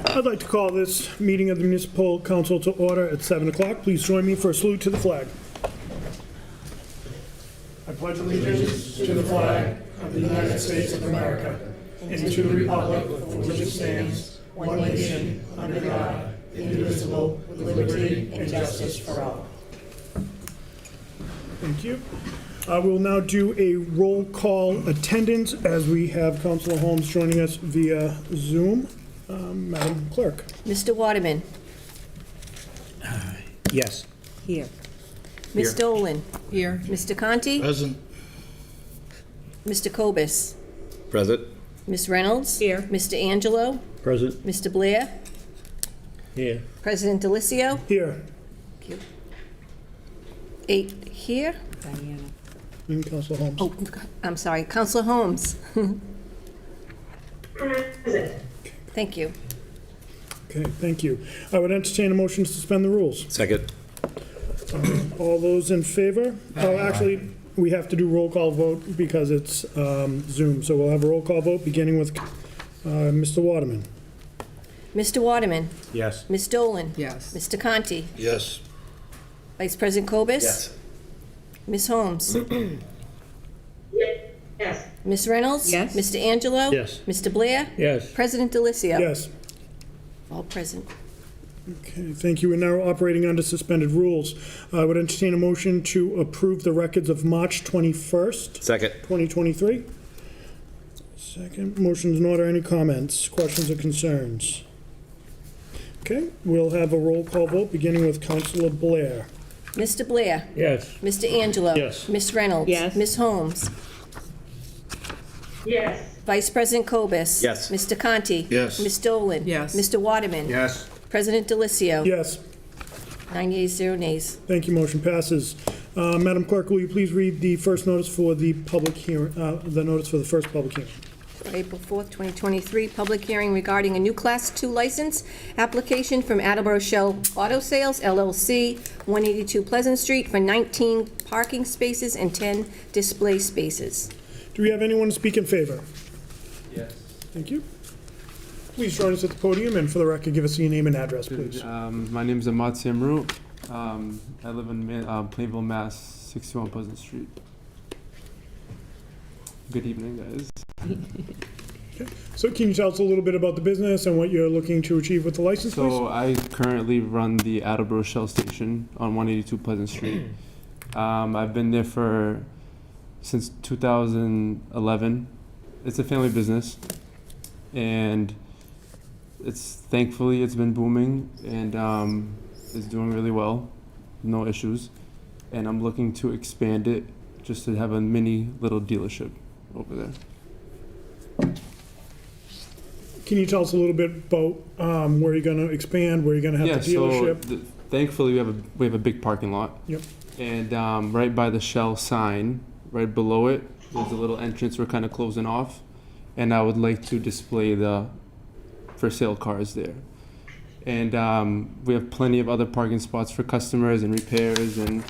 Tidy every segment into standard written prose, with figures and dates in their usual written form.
I'd like to call this meeting of the Municipal Council to order at 7 o'clock. Please join me for a salute to the flag. I pledge allegiance to the flag of the United States of America and to the republic for which it stands, one nation, under God, indivisible, with liberty and justice for all. Thank you. We will now do a roll call attendance as we have Councilor Holmes joining us via Zoom. Madam Clerk. Mr. Waterman. Yes. Here. Ms. Dolan. Here. Mr. Conti. Present. Mr. Kobus. Present. Ms. Reynolds. Here. Mr. Angelo. Present. Mr. Blair. Here. President Delicio. Here. Thank you. 8 here. Diana. And Councilor Holmes. Oh, I'm sorry. Councilor Holmes. Thank you. Okay, thank you. I would entertain a motion to suspend the rules. Second. All those in favor? Oh, actually, we have to do roll call vote because it's Zoom. So we'll have a roll call vote beginning with Mr. Waterman. Mr. Waterman. Yes. Ms. Dolan. Yes. Mr. Conti. Yes. Vice President Kobus. Yes. Ms. Holmes. Yes. Ms. Reynolds. Yes. Mr. Angelo. Yes. Mr. Blair. Yes. President Delicio. Yes. All present. Okay, thank you. We're now operating under suspended rules. I would entertain a motion to approve the records of March 21st, Second. 2023. Second, motion's in order. Any comments, questions, or concerns? Okay, we'll have a roll call vote beginning with Councilor Blair. Mr. Blair. Yes. Mr. Angelo. Yes. Ms. Reynolds. Yes. Ms. Holmes. Yes. Vice President Kobus. Yes. Mr. Conti. Yes. Ms. Dolan. Yes. Mr. Waterman. Yes. President Delicio. Yes, 9 yeas, 0 nays. thank you. Motion passes. Madam Clerk, will you please read the first notice for the public hearing, the notice for the first public hearing? For April 4th, 2023, public hearing regarding a new Class 2 license application from Attleboro Shell Auto Sales, LLC, 182 Pleasant Street, for 19 parking spaces and 10 display spaces. Do we have anyone to speak in favor? Yes. Thank you. Please join us at the podium, and for the record, give us your name and address, please. My name is Ahmad Samru. I live in Plainville, Mass., 61 Pleasant Street. Good evening, guys. So can you tell us a little bit about the business and what you're looking to achieve with the license, please? So I currently run the Attleboro Shell Station on 182 Pleasant Street. I've been there since 2011. It's a family business, and thankfully it's been booming and it's doing really well, no issues. And I'm looking to expand it just to have a mini little dealership over there. Can you tell us a little bit about where you're going to expand, where you're going to have the dealership? So thankfully we have a big parking lot. Yep. And right by the Shell sign, right below it, there's a little entrance we're kind of closing off, and I would like to display the for sale cars there. And we have plenty of other parking spots for customers and repairs and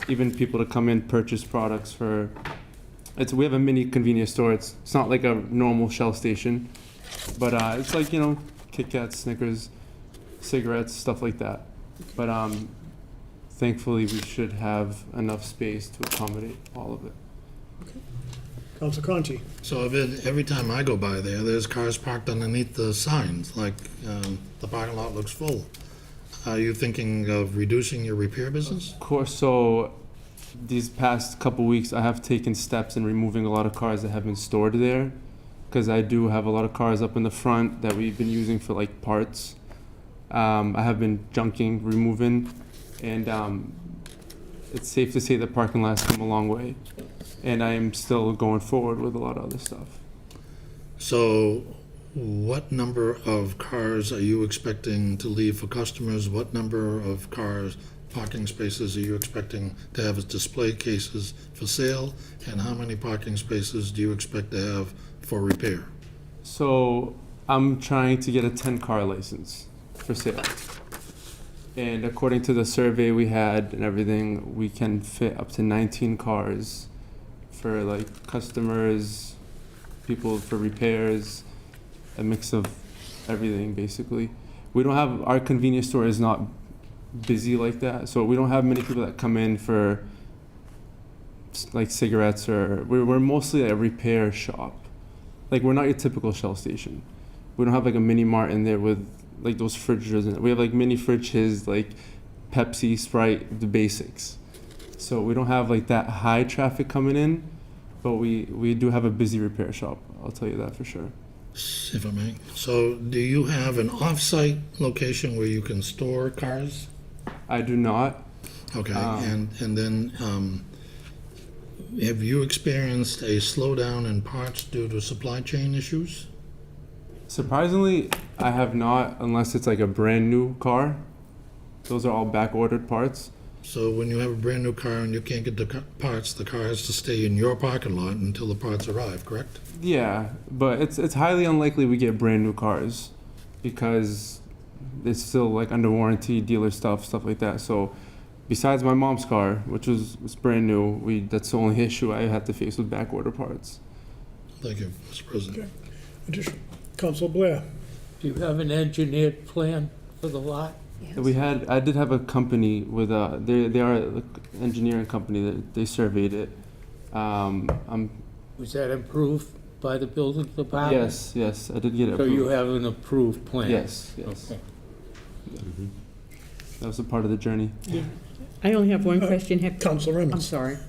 even people to come in, purchase products for. We have a mini convenience store. It's not like a normal Shell station, but it's like, Kit Kats, Snickers, cigarettes, stuff like that. But thankfully we should have enough space to accommodate all of it. Councilor Conti. So every time I go by there's cars parked underneath the signs, like the parking lot looks full. Are you thinking of reducing your repair business? Of course, so these past couple weeks I have taken steps in removing a lot of cars that have been stored there, because I do have a lot of cars up in the front that we've been using for like parts. I have been junking, removing, and it's safe to say the parking lot's come a long way. And I am still going forward with a lot of other stuff. So what number of cars are you expecting to leave for customers? What number of parking spaces are you expecting to have as display cases for sale? And how many parking spaces do you expect to have for repair? So I'm trying to get a 10-car license for sale. And according to the survey we had and everything, we can fit up to 19 cars for like customers, people for repairs, a mix of everything basically. we don't have, our convenience store is not busy like that, so we don't have many people that come in for like cigarettes, or we're mostly a repair shop. Like, we're not your typical Shell station. We don't have like a mini mart in there with like those fridges in it. We have like mini fridges, like Pepsi, Sprite, the basics. So we don't have like that high traffic coming in, but we do have a busy repair shop. I'll tell you that for sure. If I may. So do you have an off-site location where you can store cars? I do not. Okay, and then have you experienced a slowdown in parts due to supply chain issues? Surprisingly, I have not, unless it's like a brand new car. Those are all back ordered parts. So when you have a brand-new car and you can't get the parts, the car has to stay in your parking lot until the parts arrive, correct? Yeah, but it's highly unlikely we get brand new cars because it's still like under warranty, dealer stuff like that. So besides my mom's car, which was brand new, that's the only issue I had to face with back order parts. Thank you, Mr. President. Okay. Additional, Council Blair. Do you have an engineered plan for the lot? I did have a company with they are an engineering company that they surveyed it. Was that approved by the building department? Yes, I did get it So you approved. have an approved plan? Yes. Okay. That was a part of the journey. I only have one question. Council I'm Emmons. sorry.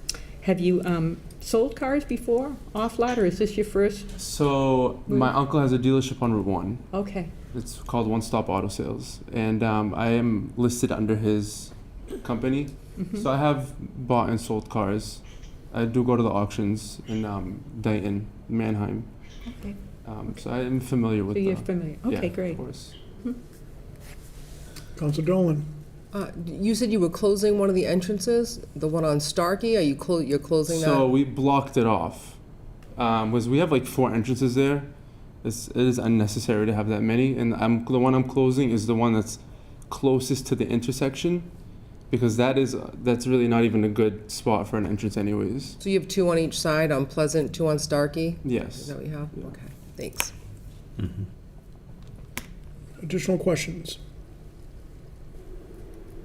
Have you sold cars before off-lot, or is this your first? So my uncle has a dealership on Route 1. Okay. It's called One Stop Auto Sales, and I am listed under his company. So I have bought and sold cars. I do go to the auctions in Dayton, Mannheim. Okay. So I am familiar with. So you're familiar. Yeah, Okay, great. Of course. Council Dolan. You said you were closing one of the entrances, the one on Starkey. Are you you're closing So that? we blocked it off, because we have like 4 entrances there. It is unnecessary to have that many, and the one I'm closing is the one that's closest to the intersection, because that's really not even a good spot for an entrance anyways. So you have 2 on each side, on Pleasant, 2 on Starkey? Is Yes. that what you have? Okay, thanks. Additional questions?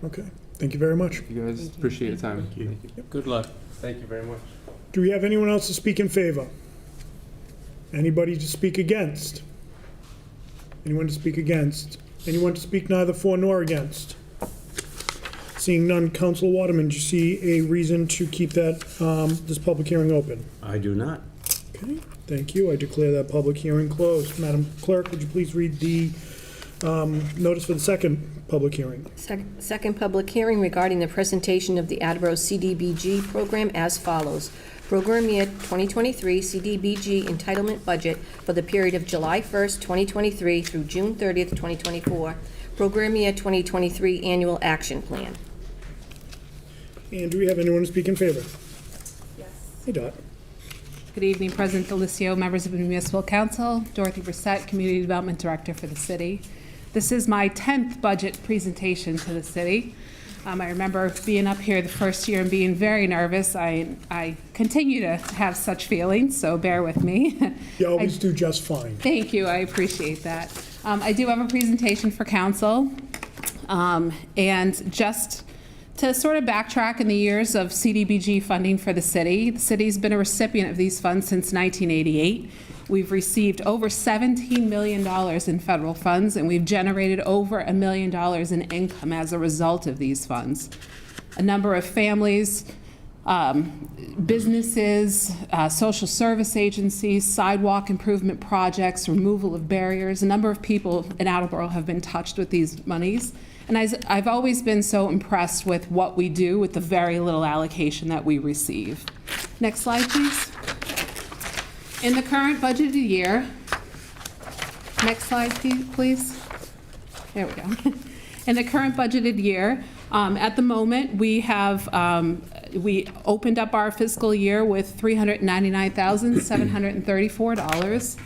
Okay, thank you very much. You guys appreciate your time. Thank you. Good luck. Thank you very much. Do we have anyone else to speak in favor? Anybody to speak against? Anyone to speak against? Anyone to speak neither for nor against? Seeing none, Council Waterman, do you see a reason to keep that, this public hearing open? I do not. Okay, thank you. I declare that public hearing closed. Madam Clerk, would you please read the notice for the second public hearing? Second public hearing regarding the presentation of the Attleboro CDBG program as follows. Program year 2023 CDBG entitlement budget for the period of July 1st, 2023 through June 30th, 2024. Program year 2023 annual action plan. And do we have anyone to speak in favor? Yes. Hey, Dot. Good evening, President Delicio, members of the Municipal Council, Dorothy Brissett, Community Development Director for the city. This is my 10th budget presentation to the city. I remember being up here the first year and being very nervous. I continue to have such feelings, so bear with me. You always do just fine. Thank you, I appreciate that. I do have a presentation for council, and just to sort of backtrack in the years of CDBG funding for the city's been a recipient of these funds since 1988. We've received over $17 million in federal funds, and we've generated over $1 million in income as a result of these funds. A number of families, businesses, social service agencies, sidewalk improvement projects, removal of barriers, a number of people in Attleboro have been touched with these monies. And I've always been so impressed with what we do with the very little allocation that we receive. Next slide, please. In the current budgeted year, next slide, please. There we go. In the current budgeted year, at the moment, we have we opened up our fiscal year with $399,734.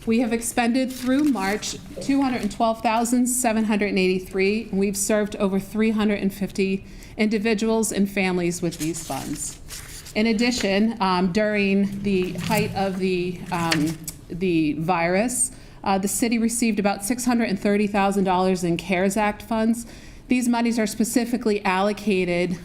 We have expended through March $212,783, and we've served over 350 individuals and families with these funds. In addition, during the height of the virus, The city received about $630,000 in CARES Act funds. These monies are specifically allocated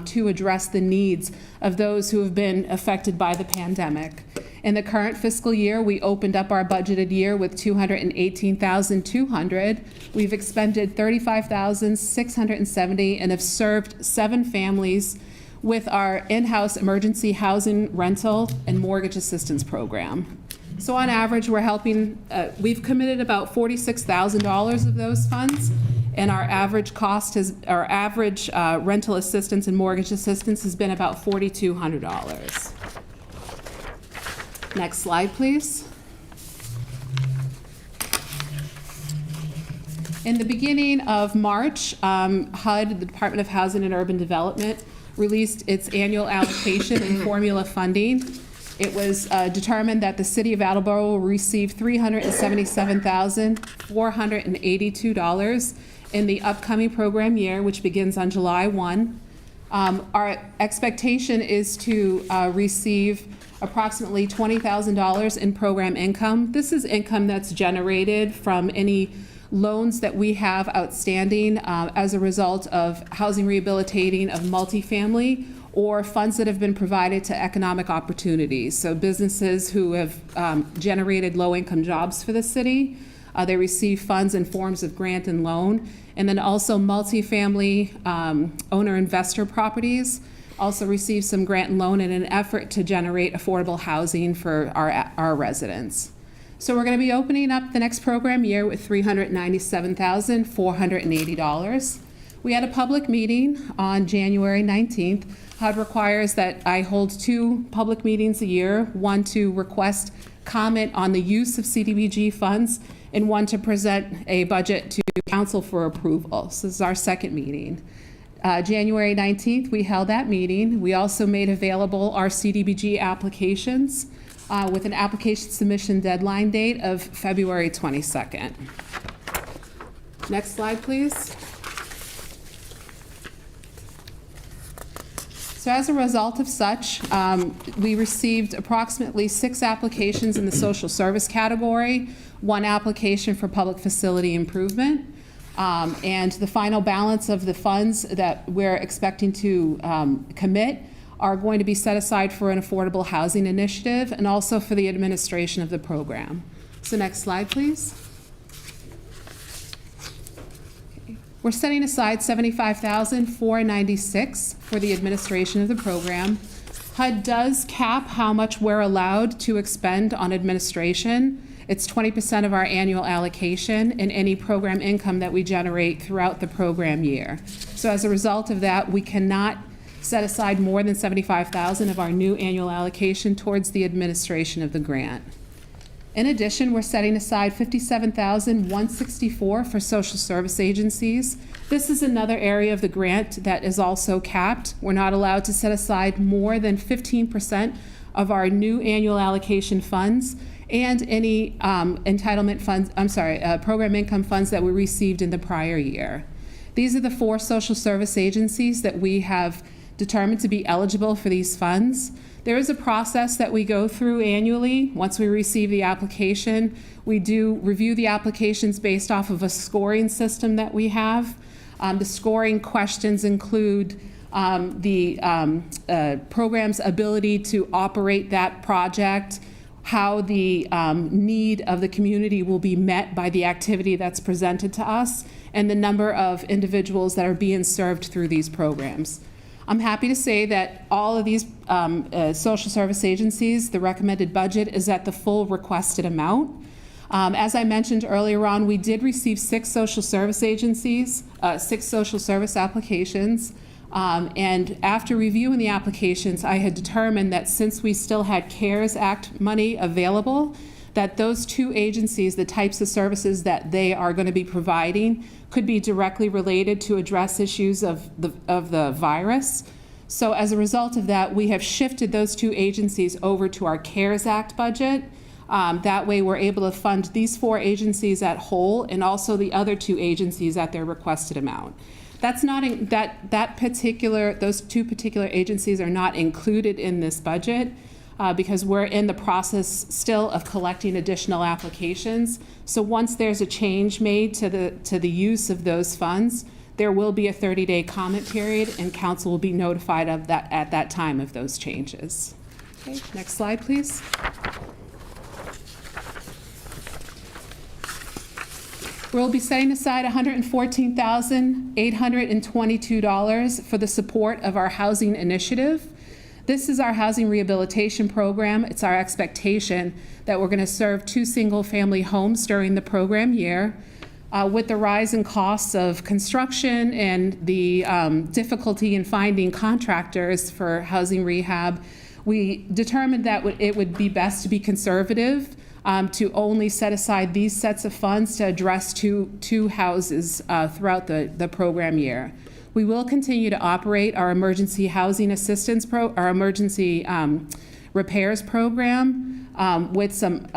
to address the needs of those who have been affected by the pandemic. In the current fiscal year, we opened up our budgeted year with $218,200. We've expended $35,670 and have served 7 families with our in-house emergency housing rental and mortgage assistance program. So on average, we're helping, we've committed about $46,000 of those funds, and our average cost has, our average rental assistance and mortgage assistance has been about $4,200. Next slide, please. In the beginning of March, HUD, the Department of Housing and Urban Development, released its annual allocation and formula funding. It was determined that the city of Attleboro will receive $377,482 in the upcoming program year, which begins on July 1. Our expectation is to receive approximately $20,000 in program income. This is income that's generated from any loans that we have outstanding as a result of housing rehabilitating of multifamily or funds that have been provided to economic opportunities. So businesses who have generated low-income jobs for the city, they receive funds in forms of grant and loan. And then also multifamily owner-investor properties also receive some grant and loan in an effort to generate affordable housing for our residents. So we're going to be opening up the next program year with $397,480. We had a public meeting on January 19th. HUD requires that I hold 2 public meetings a year, one to request comment on the use of CDBG funds and one to present a budget to council for approval. So this is our second meeting. January 19th, we held that meeting. We also made available our CDBG applications with an application submission deadline date of February 22nd. Next slide, please. So as a result of such, we received approximately 6 applications in the social service category, 1 application for public facility improvement, and the final balance of the funds that we're expecting to commit are going to be set aside for an affordable housing initiative and also for the administration of the program. So next slide, please. Okay. We're setting aside $75,496 for the administration of the program. HUD does cap how much we're allowed to expend on administration. It's 20% of our annual allocation and any program income that we generate throughout the program year. So as a result of that, we cannot set aside more than $75,000 of our new annual allocation towards the administration of the grant. In addition, we're setting aside $57,164 for social service agencies. This is another area of the grant that is also capped. We're not allowed to set aside more than 15% of our new annual allocation funds and any entitlement funds, program income funds that we received in the prior year. These are the 4 social service agencies that we have determined to be eligible for these funds. There is a process that we go through annually. Once we receive the application, we do review the applications based off of a scoring system that we have. The scoring questions include the program's ability to operate that project, how the need of the community will be met by the activity that's presented to us, and the number of individuals that are being served through these programs. I'm happy to say that all of these social service agencies, the recommended budget is at the full requested amount. As I mentioned earlier on, we did receive 6 social service agencies, 6 social service applications. And after reviewing the applications, I had determined that since we still had CARES Act money available, that those 2 agencies, the types of services that they are going to be providing, could be directly related to address issues of the virus. So as a result of that, we have shifted those 2 agencies over to our CARES Act budget. That way we're able to fund these 4 agencies at whole and also the other 2 agencies at their requested amount. That's not those 2 particular agencies are not included in this budget. because we're in the process still of collecting additional applications. So once there's a change made to the use of those funds, there will be a 30-day comment period, and council will be notified of that at that time of those changes. Okay, next slide, please. We'll be setting aside $114,822 for the support of our housing initiative. This is our housing rehabilitation program. It's our expectation that we're going to serve 2 single-family homes during the program year. With the rise in costs of construction and the difficulty in finding contractors for housing rehab, we determined that it would be best to be conservative, to only set aside these sets of funds to address two houses throughout the program year. We will continue to operate our emergency housing assistance our emergency repairs program with some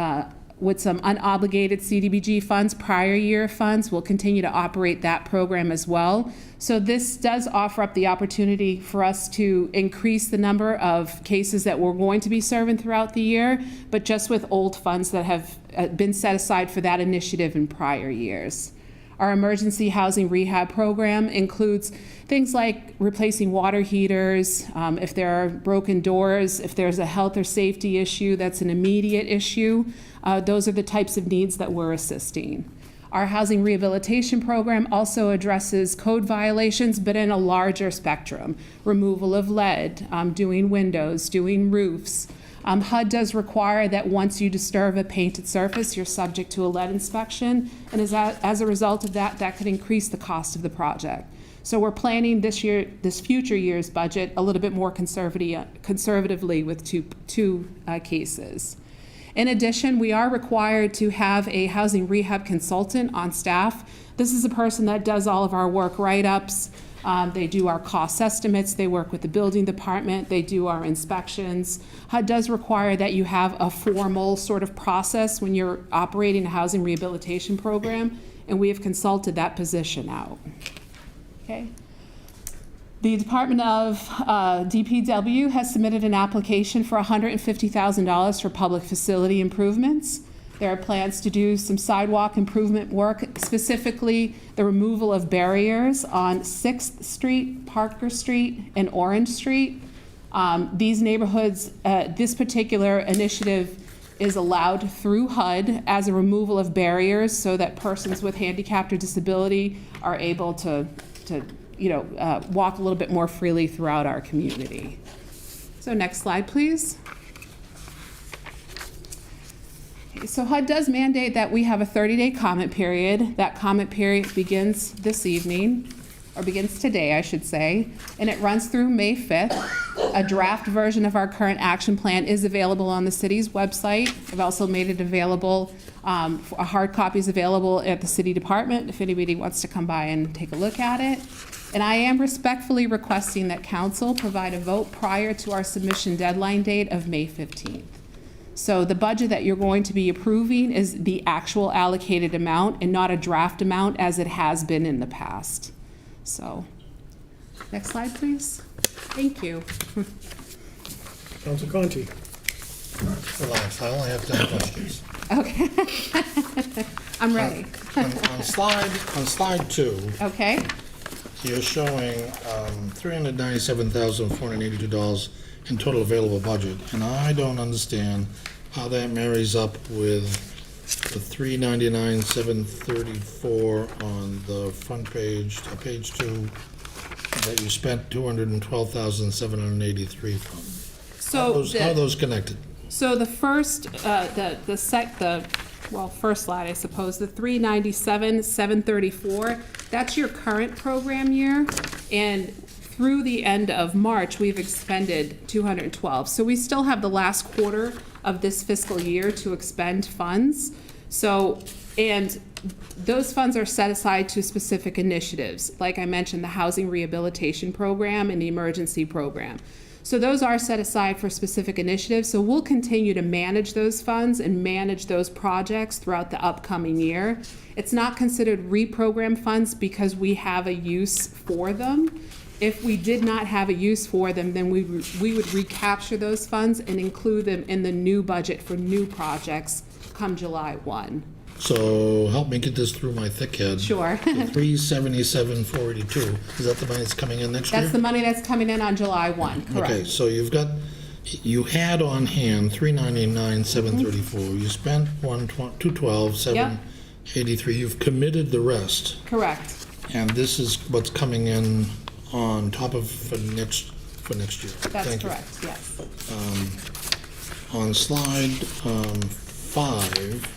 unobligated CDBG funds, prior year funds. We'll continue to operate that program as well. So this does offer up the opportunity for us to increase the number of cases that we're going to be serving throughout the year, but just with old funds that have been set aside for that initiative in prior years. Our emergency housing rehab program includes things like replacing water heaters, if there are broken doors, if there's a health or safety issue that's an immediate issue. Those are the types of needs that we're assisting. Our housing rehabilitation program also addresses code violations, but in a larger spectrum. Removal of lead, doing windows, doing roofs. HUD does require that once you disturb a painted surface, you're subject to a lead inspection, and as a result of that, that could increase the cost of the project. So we're planning this future year's budget a little bit more conservatively with two cases. In addition, we are required to have a housing rehab consultant on staff. This is a person that does all of our work write-ups. They do our cost estimates. They work with the building department. They do our inspections. HUD does require that you have a formal sort of process when you're operating a housing rehabilitation program, and we have consulted that position out. Okay. The Department of DPW has submitted an application for $150,000 for public facility improvements. There are plans to do some sidewalk improvement work, specifically the removal of barriers on 6th Street, Parker Street, and Orange Street. These neighborhoods, this particular initiative is allowed through HUD as a removal of barriers so that persons with handicap or disability are able to walk a little bit more freely throughout our community. So next slide, please. Okay, so HUD does mandate that we have a 30-day comment period. That comment period begins this evening, or begins today, I should say, and it runs through May 5th. A draft version of our current action plan is available on the city's website. I've also made it available, a hard copy is available at the city department if anybody wants to come by and take a look at it. And I am respectfully requesting that council provide a vote prior to our submission deadline date of May 15th. So the budget that you're going to be approving is the actual allocated amount and not a draft amount as it has been in the past. So, next slide, please. Thank you. Council Conti. Relax, I only have 10 questions. Okay. I'm ready. On slide 2, Okay. you're showing $397,482 in total available budget, and I don't understand how that marries up with the $399,734 on the front page, page 2, that you spent $212,783 from. So How are those connected? So the first, first slide, I suppose, the 397,734, that's your current program year, and through the end of March, we've expended 212. So we still have the last quarter of this fiscal year to expend funds. So, and those funds are set aside to specific initiatives. Like I mentioned, the housing rehabilitation program and the emergency program. So those are set aside for specific initiatives. So we'll continue to manage those funds and manage those projects throughout the upcoming year. It's not considered reprogram funds because we have a use for them. If we did not have a use for them, then we would recapture those funds and include them in the new budget for new projects come July 1. So help me get this through my thick head. Sure. The 377,482, is that the money that's coming in next year? That's the money that's coming in on July 1, correct? Okay, so you had on hand 399,734. You spent 212,783. You've committed the rest, Correct. and this is what's coming in on top of for next year. That's Thank you. correct, yes. On slide 5,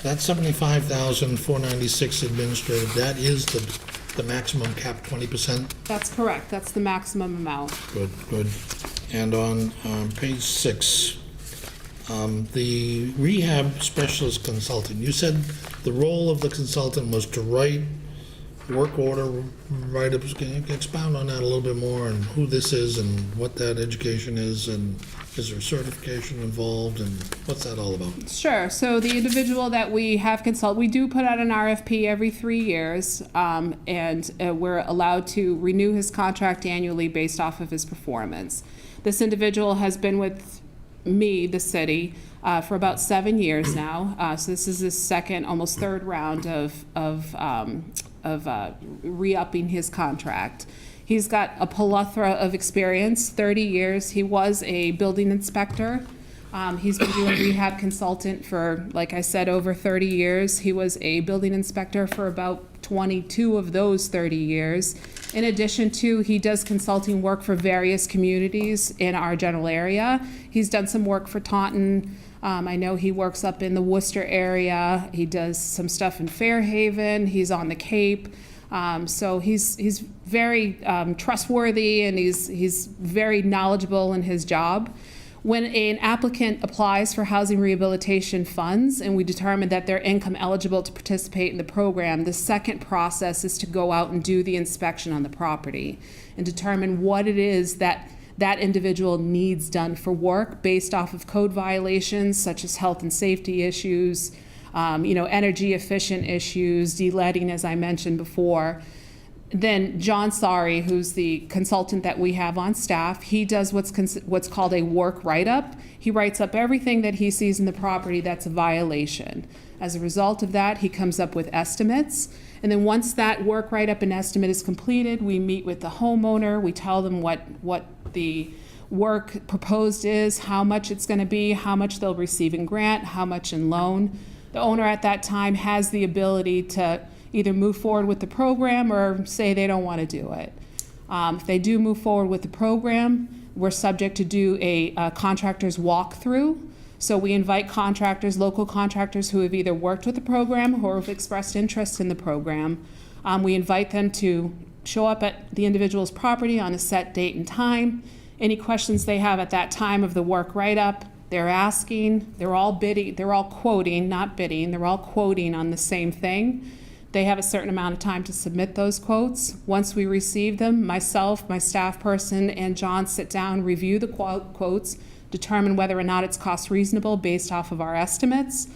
that 75,496 administrative, that is the maximum cap, 20%? That's correct. That's the maximum amount. Good. And on page 6, the rehab specialist consultant, you said the role of the consultant was to write work order write-ups. Can you expound on that a little bit more, and who this is and what that education is, and is there certification involved, and what's that all about? Sure. So the individual that we have consult, we do put out an RFP every 3 years, and we're allowed to renew his contract annually based off of his performance. This individual has been with me, the city, for about 7 years now. So this is his second, almost third round of re-upping his contract. He's got a plethora of experience, 30 years. He was a building inspector. He's been doing rehab consultant for, like I said, over 30 years. He was a building inspector for about 22 of those 30 years. In addition to, he does consulting work for various communities in our general area. He's done some work for Taunton. I know he works up in the Worcester area. He does some stuff in Fairhaven. He's on the Cape. So he's very trustworthy, and he's very knowledgeable in his job. When an applicant applies for housing rehabilitation funds and we determine that they're income eligible to participate in the program, the second process is to go out and do the inspection on the property and determine what it is that that individual needs done for work based off of code violations such as health and safety issues, energy efficient issues, de-leading, as I mentioned before. Then John Sari, who's the consultant that we have on staff, he does what's called a work write-up. He writes up everything that he sees in the property that's a violation. As a result of that, he comes up with estimates. And then once that work write-up and estimate is completed, we meet with the homeowner. We tell them what the work proposed is, how much it's going to be, how much they'll receive in grant, how much in loan. The owner at that time has the ability to either move forward with the program or say they don't want to do it. If they do move forward with the program, we're subject to do a contractor's walkthrough. So we invite contractors, local contractors who have either worked with the program or have expressed interest in the program. We invite them to show up at the individual's property on a set date and time. Any questions they have at that time of the work write-up, they're asking, they're all quoting, not bidding, they're all quoting on the same thing. They have a certain amount of time to submit those quotes. Once we receive them, myself, my staff person, and John sit down, review the quotes, determine whether or not it's cost reasonable based off of our estimates,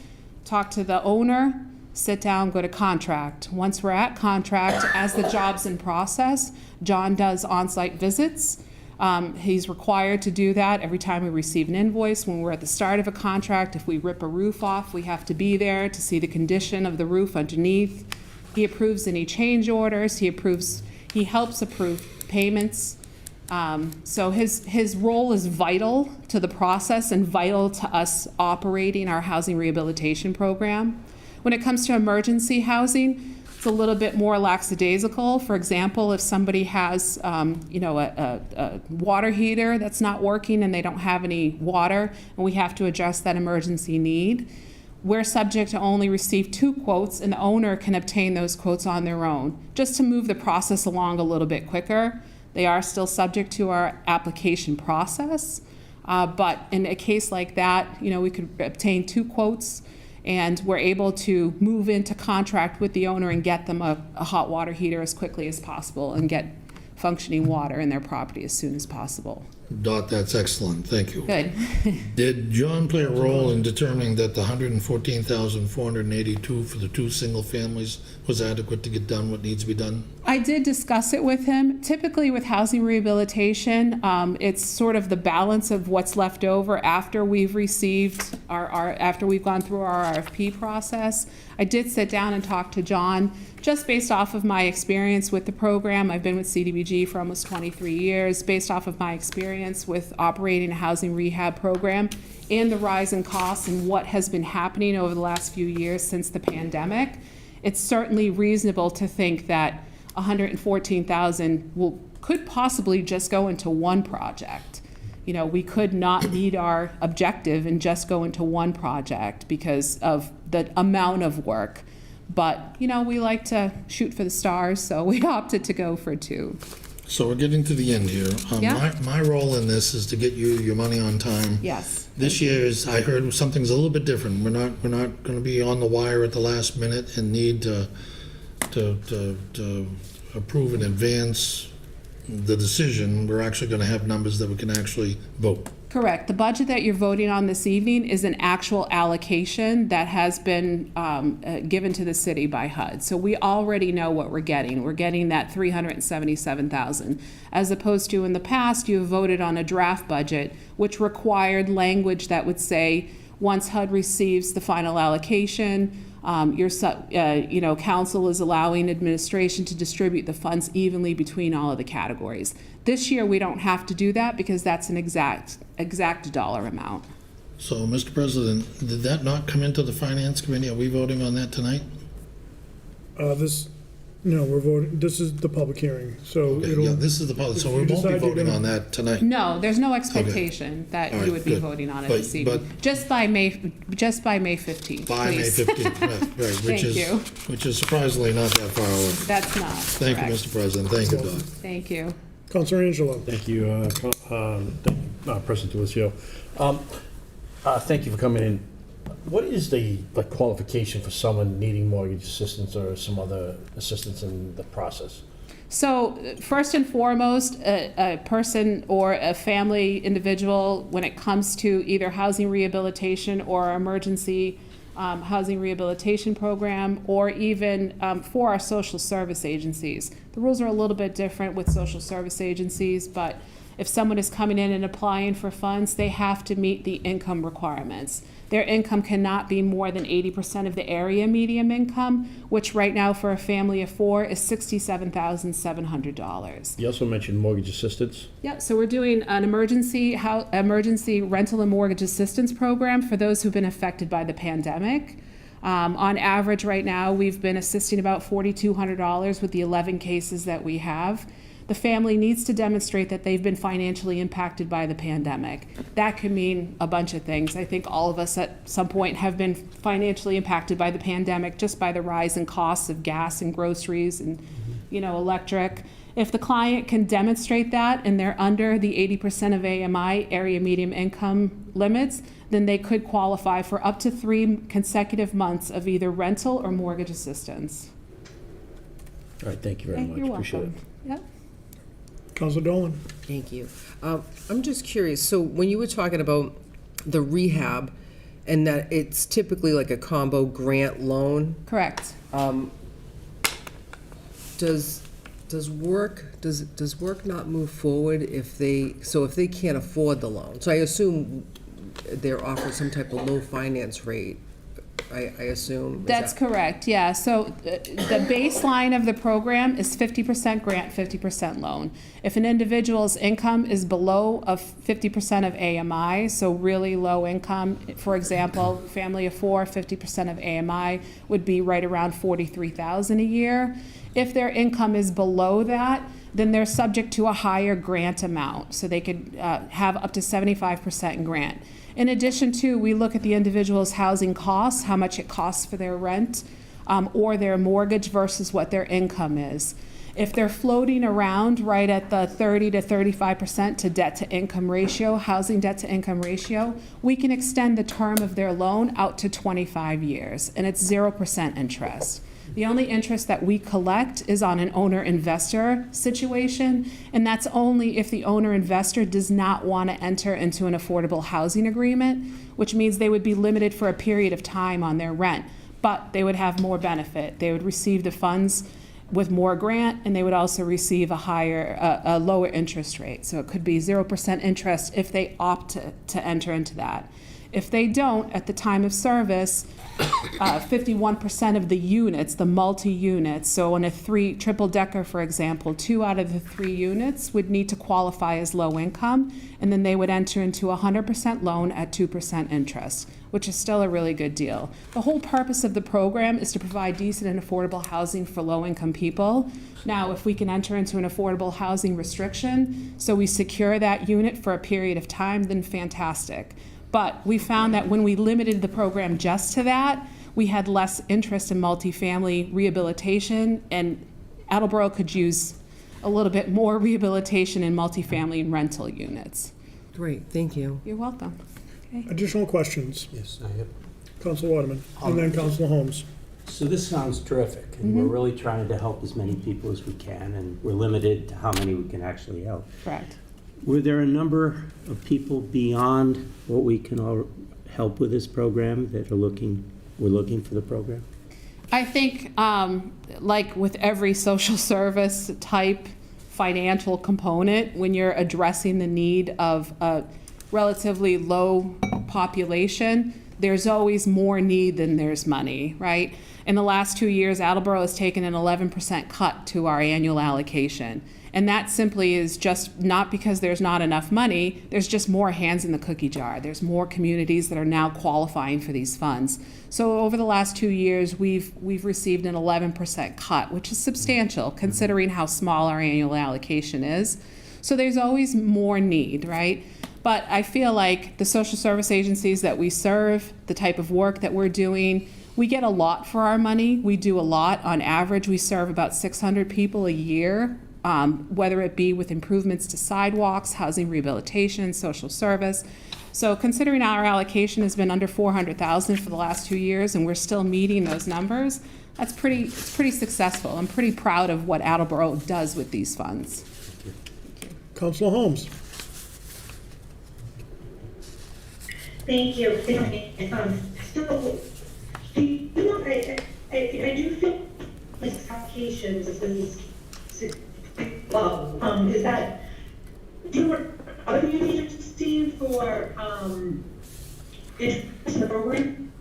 talk to the owner, sit down, go to contract. Once we're at contract, as the job's in process, John does on-site visits. He's required to do that every time we receive an invoice. When we're at the start of a contract, if we rip a roof off, we have to be there to see the condition of the roof underneath. He approves any change orders. He helps approve payments. So his role is vital to the process and vital to us operating our housing rehabilitation program. When it comes to emergency housing, it's a little bit more lackadaisical. For example, if somebody has a water heater that's not working and they don't have any water and we have to address that emergency need, we're subject to only receive 2 quotes, and the owner can obtain those quotes on their own, just to move the process along a little bit quicker. They are still subject to our application process, but in a case like that, we could obtain 2 quotes, and we're able to move into contract with the owner and get them a hot water heater as quickly as possible and get functioning water in their property as soon as possible. Dot, that's excellent, thank you. Good. Did John play a role in determining that the 114,482 for the 2 single families was adequate to get done what needs to be done? I did discuss it with him. Typically with housing rehabilitation, it's sort of the balance of what's left over after we've received after we've gone through our RFP process. I did sit down and talk to John, just based off of my experience with the program. I've been with CDBG for almost 23 years. Based off of my experience with operating a housing rehab program and the rise in costs and what has been happening over the last few years since the pandemic, it's certainly reasonable to think that $114,000 could possibly just go into one project. You know, we could not meet our objective and just go into one project because of the amount of work. But, you know, we like to shoot for the stars, so we opted to go for two. So we're getting to the end here. Yeah. My role in this is to get you your money on time. Yes. This year is, I heard something's a little bit different. We're not going to be on the wire at the last minute and need to approve in advance the decision. We're actually going to have numbers that we can actually vote. Correct. The budget that you're voting on this evening is an actual allocation that has been given to the city by HUD. So we already know what we're getting. We're getting that $377,000, as opposed to in the past you have voted on a draft budget which required language that would say once HUD receives the final allocation, council is allowing administration to distribute the funds evenly between all of the categories. This year, we don't have to do that because that's an exact dollar amount. So, Mr. President, did that not come into the Finance Committee? Are we voting on that tonight? No, we're voting, this is the public hearing, so Okay, it'll. yeah, this is the policy, so if we you won't be decide you're voting gonna- on that tonight. No, there's no expectation that All you right, would be good. voting on it But- this evening. but- Just by May 15th, By May please. 15th, right, Thank you. which is surprisingly not that far away. That's not Thank you, correct. Mr. President. Thank you, Doc. Thank you. Counselor Angelo. Thank you, President Delizio. Thank you for coming in. What is the qualification for someone needing mortgage assistance or some other assistance in the process? So first and foremost, a person or a family individual, when it comes to either housing rehabilitation or emergency housing rehabilitation program, or even for our social service agencies. The rules are a little bit different with social service agencies, but if someone is coming in and applying for funds, they have to meet the income requirements. Their income cannot be more than 80% of the area median income, which right now for a family of four is $67,700. You also mentioned mortgage assistance. Yeah, so we're doing an emergency rental and mortgage assistance program for those who've been affected by the pandemic. On average right now, we've been assisting about $4,200 with the 11 cases that we have. The family needs to demonstrate that they've been financially impacted by the pandemic. That could mean a bunch of things. I think all of us at some point have been financially impacted by the pandemic just by the rise in costs of gas and groceries and, electric. If the client can demonstrate that and they're under the 80% of AMI, area median income limits, then they could qualify for up to 3 consecutive months of either rental or mortgage assistance. All right, thank you very much. You're Appreciate welcome. Yep. Counselor Dolan. Thank you. I'm just curious, so when you were talking about the rehab and that it's typically like a combo grant loan, Correct. does work not move forward if they can't afford the loan? So I assume they're offered some type of low finance rate, I assume. Is That's that- correct, yeah. So the baseline of the program is 50% grant, 50% loan. If an individual's income is below 50% of AMI, so really low income, for example, family of four, 50% of AMI would be right around $43,000 a year. If their income is below that, then they're subject to a higher grant amount. So they could have up to 75% in grant. In addition to, we look at the individual's housing costs, how much it costs for their rent or their mortgage versus what their income is. If they're floating around right at the 30 to 35% to debt to income ratio, housing debt to income ratio, we can extend the term of their loan out to 25 years, and it's 0% interest. The only interest that we collect is on an owner-investor situation, and that's only if the owner-investor does not want to enter into an affordable housing agreement, which means they would be limited for a period of time on their rent, but they would have more benefit. They would receive the funds with more grant, and they would also receive a lower interest rate. So it could be 0% interest if they opt to enter into that. If they don't, at the time of service, 51% of the units, the multi-units, so in a triple-decker, for example, 2 out of the 3 units would need to qualify as low income, and then they would enter into a 100% loan at 2% interest, which is still a really good deal. The whole purpose of the program is to provide decent and affordable housing for low-income people. Now, if we can enter into an affordable housing restriction, so we secure that unit for a period of time, then fantastic. But we found that when we limited the program just to that, we had less interest in multifamily rehabilitation, and Attleboro could use a little bit more rehabilitation in multifamily and rental units. Great, thank you. You're welcome. Additional questions? Yes, I have. Council Waterman, and then Council Holmes. So this sounds terrific, and we're really trying to help as many people as we can, and we're limited to how many we can actually help. Correct. Were there a number of people beyond what we can all help with this program that were looking for the program? I think, like with every social service type financial component, when you're addressing the need of a relatively low population, there's always more need than there's money, right? In the last 2 years, Attleboro has taken an 11% cut to our annual allocation. And that simply is just not because there's not enough money, there's just more hands in the cookie jar. There's more communities that are now qualifying for these funds. So over the last 2 years, we've received an 11% cut, which is substantial considering how small our annual allocation is. So there's always more need, right? But I feel like the social service agencies that we serve, the type of work that we're doing, we get a lot for our money. We do a lot. On average, we serve about 600 people a year. Whether it be with improvements to sidewalks, housing rehabilitation, social service. So considering our allocation has been under $400,000 for the last 2 years and we're still meeting those numbers, it's pretty successful. I'm pretty proud of what Attleboro does with these funds. Council Holmes. Thank you. So, I do feel like applications is is that, do you want other communities to see for interest in the program?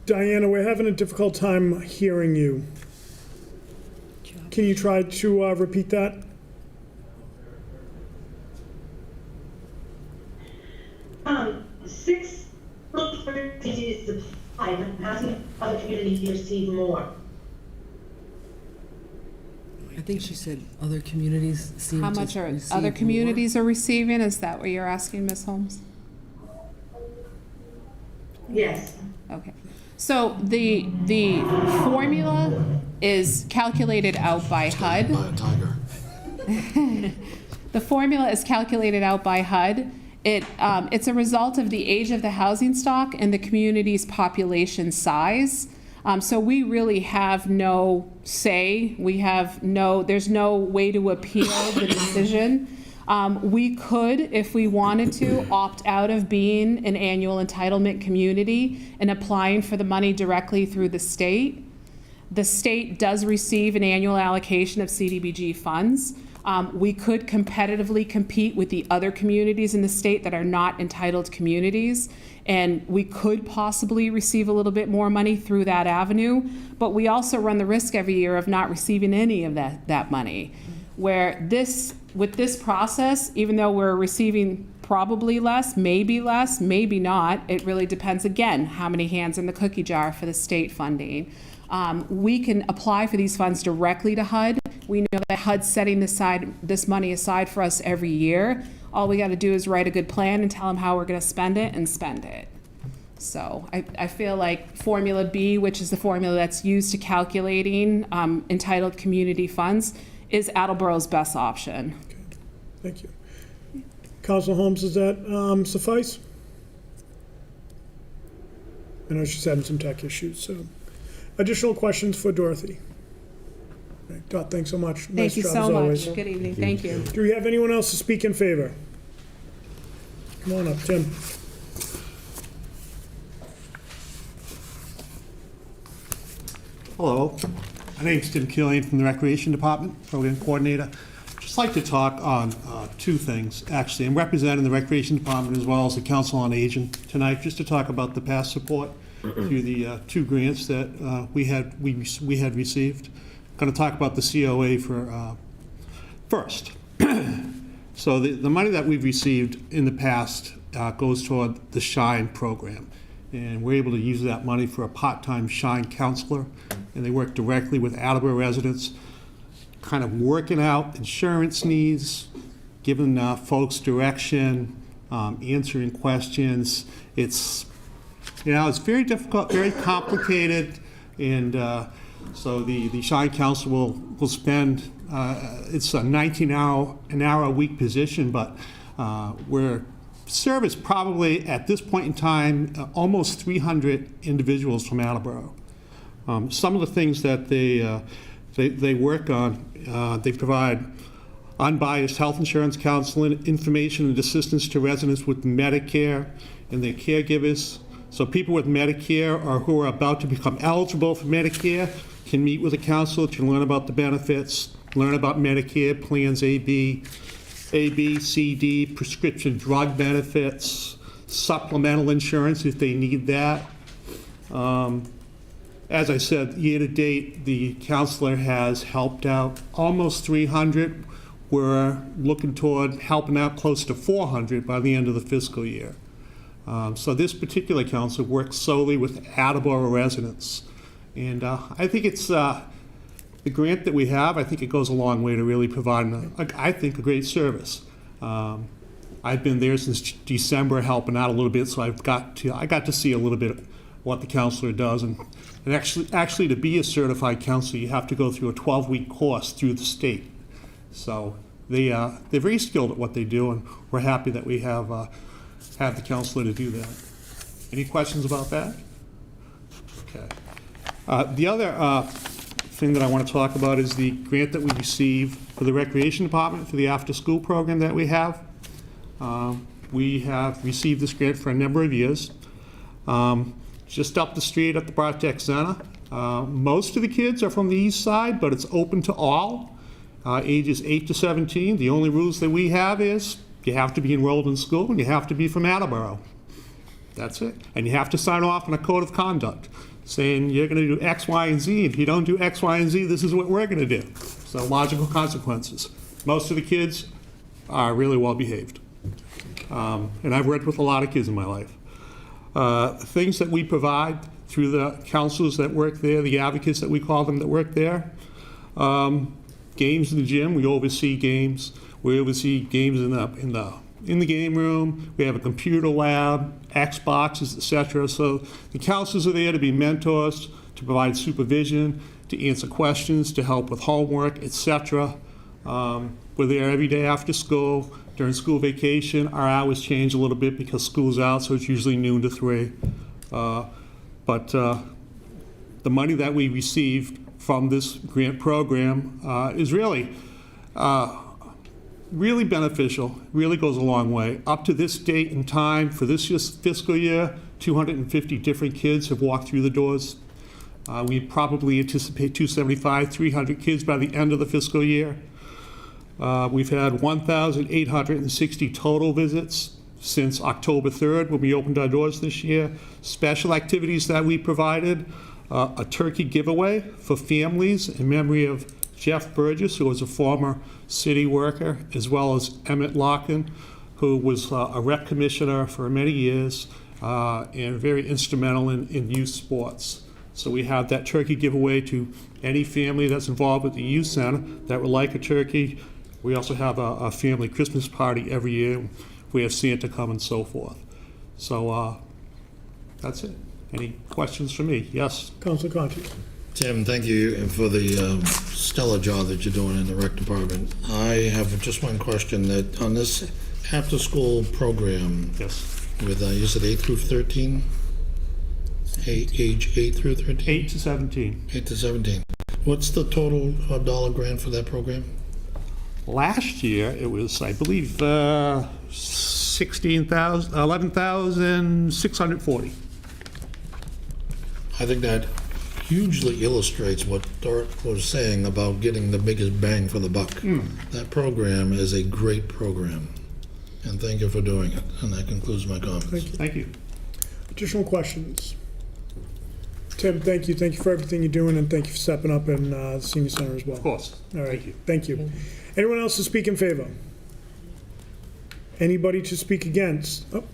Diana, we're having a difficult time hearing you. Can you try to repeat that? Six communities supply, and I'm asking other communities to receive more. I think she said other communities seem to How much are receive other more. communities are receiving? Is that what you're asking, Ms. Holmes? Yes. Okay. So the formula is calculated out by HUD. By a tiger. The formula is calculated out by HUD. It's a result of the age of the housing stock and the community's population size. So we really have no say. There's no way to appeal the decision. We could, if we wanted to, opt out of being an annual entitlement community and applying for the money directly through the state. The state does receive an annual allocation of CDBG funds. We could competitively compete with the other communities in the state that are not entitled communities, and we could possibly receive a little bit more money through that avenue, but we also run the risk every year of not receiving any of that money. With this process, even though we're receiving probably less, maybe not, it really depends, again, how many hands in the cookie jar for the state funding. We can apply for these funds directly to HUD. We know that HUD's setting this money aside for us every year. All we got to do is write a good plan and tell them how we're going to spend it and spend it. So I feel like Formula B, which is the formula that's used to calculating entitled community funds, is Attleboro's best option. Okay. Thank you. Council Holmes, does that suffice? I know she's having some tech issues, so. Additional questions for Dorothy? Okay, Dot, thanks so much. Thank Nice you job so as much. always. Good evening. Thank you. Do we have anyone else to speak in favor? Come on up, Tim. Hello. My name's Tim Killian from the Recreation Department, Program Coordinator. Just like to talk on two things, actually. I'm representing the Recreation Department as well as the Council on Aging tonight, just to talk about the past support through the two grants that we had received. I'm going to talk about the COA for first. So the money that we've received in the past goes toward the SHINE program. And we're able to use that money for a part-time SHINE counselor. And they work directly with Attleboro residents, kind of working out insurance needs, giving folks direction, answering questions. It's very difficult, very complicated. And so the SHINE counselor will spend, it's a 19-hour-a-week position, but we're service probably at this point in time almost 300 individuals from Attleboro. Some of the things that they work on, they provide unbiased health insurance counseling, information and assistance to residents with Medicare and their caregivers. So people with Medicare or who are about to become eligible for Medicare can meet with a counselor to learn about the benefits, learn about Medicare plans A, B, C, D, prescription drug benefits, supplemental insurance if they need that. As I said, year to date, the counselor has helped out almost 300. We're looking toward helping out close to 400 by the end of the fiscal year. So this particular counselor works solely with Attleboro residents. And I think it's the grant that we have, I think it goes a long way to really providing, I think, a great service. I've been there since December helping out a little bit, so I got to see a little bit of what the counselor does. And actually to be a certified counselor, you have to go through a 12-week course through the state. So they're very skilled at what they do, and we're happy that we have the counselor to do that. Any questions about that? Okay. The other thing that I want to talk about is the grant that we received for the Recreation Department for the after-school program that we have. We have received this grant for a number of years. Just up the street at the Bartek Center. Most of the kids are from the east side, but it's open to all, ages 8 to 17. The only rules that we have is you have to be enrolled in school and you have to be from Attleboro. That's it. And you have to sign off on a code of conduct saying you're going to do X, Y, and Z. If you don't do X, Y, and Z, this is what we're going to do. So logical consequences. Most of the kids are really well behaved. And I've worked with a lot of kids in my life. Things that we provide through the counselors that work there, the advocates that we call them that work there. Games in the gym, we oversee games. We oversee games in the game room. We have a computer lab, Xboxes, etc. So the counselors are there to be mentors, to provide supervision, to answer questions, to help with homework, etc. We're there every day after school. During school vacation, our hours change a little bit because school's out, so it's usually noon to 3. But the money that we received from this grant program is really beneficial, really goes a long way. Up to this date and time, for this fiscal year, 250 different kids have walked through the doors. We probably anticipate 275, 300 kids by the end of the fiscal year. We've had 1,860 total visits since October 3rd when we opened our doors this year. Special activities that we provided, a turkey giveaway for families in memory of Jeff Burgess, who was a former city worker, as well as Emmett Larkin, who was a rec commissioner for many years and very instrumental in youth sports. So we have that turkey giveaway to any family that's involved with the youth center that would like a turkey. We also have a family Christmas party every year. We have Santa come and so forth. So that's it. Any questions for me? Yes? Councilor Conti. Tim, thank you for the stellar job that you're doing in the rec department. I have just one question, that on this after-school program, Yes. with, you said 8 through 13? Age 8 through 13? 8 to 17. 8 to 17. What's the total dollar grant for that program? Last year, it was, I believe, $11,640. I think that hugely illustrates what Dort was saying about getting the biggest bang for the buck. That program is a great program, and thank you for doing it. And that concludes my comments. Thank you. Additional questions? Tim, thank you. Thank you for everything you're doing, and thank you for stepping up in the senior center as well. Of course. All right. Thank you. Thank you. Anyone else to speak in favor? Anybody to speak against? Oh.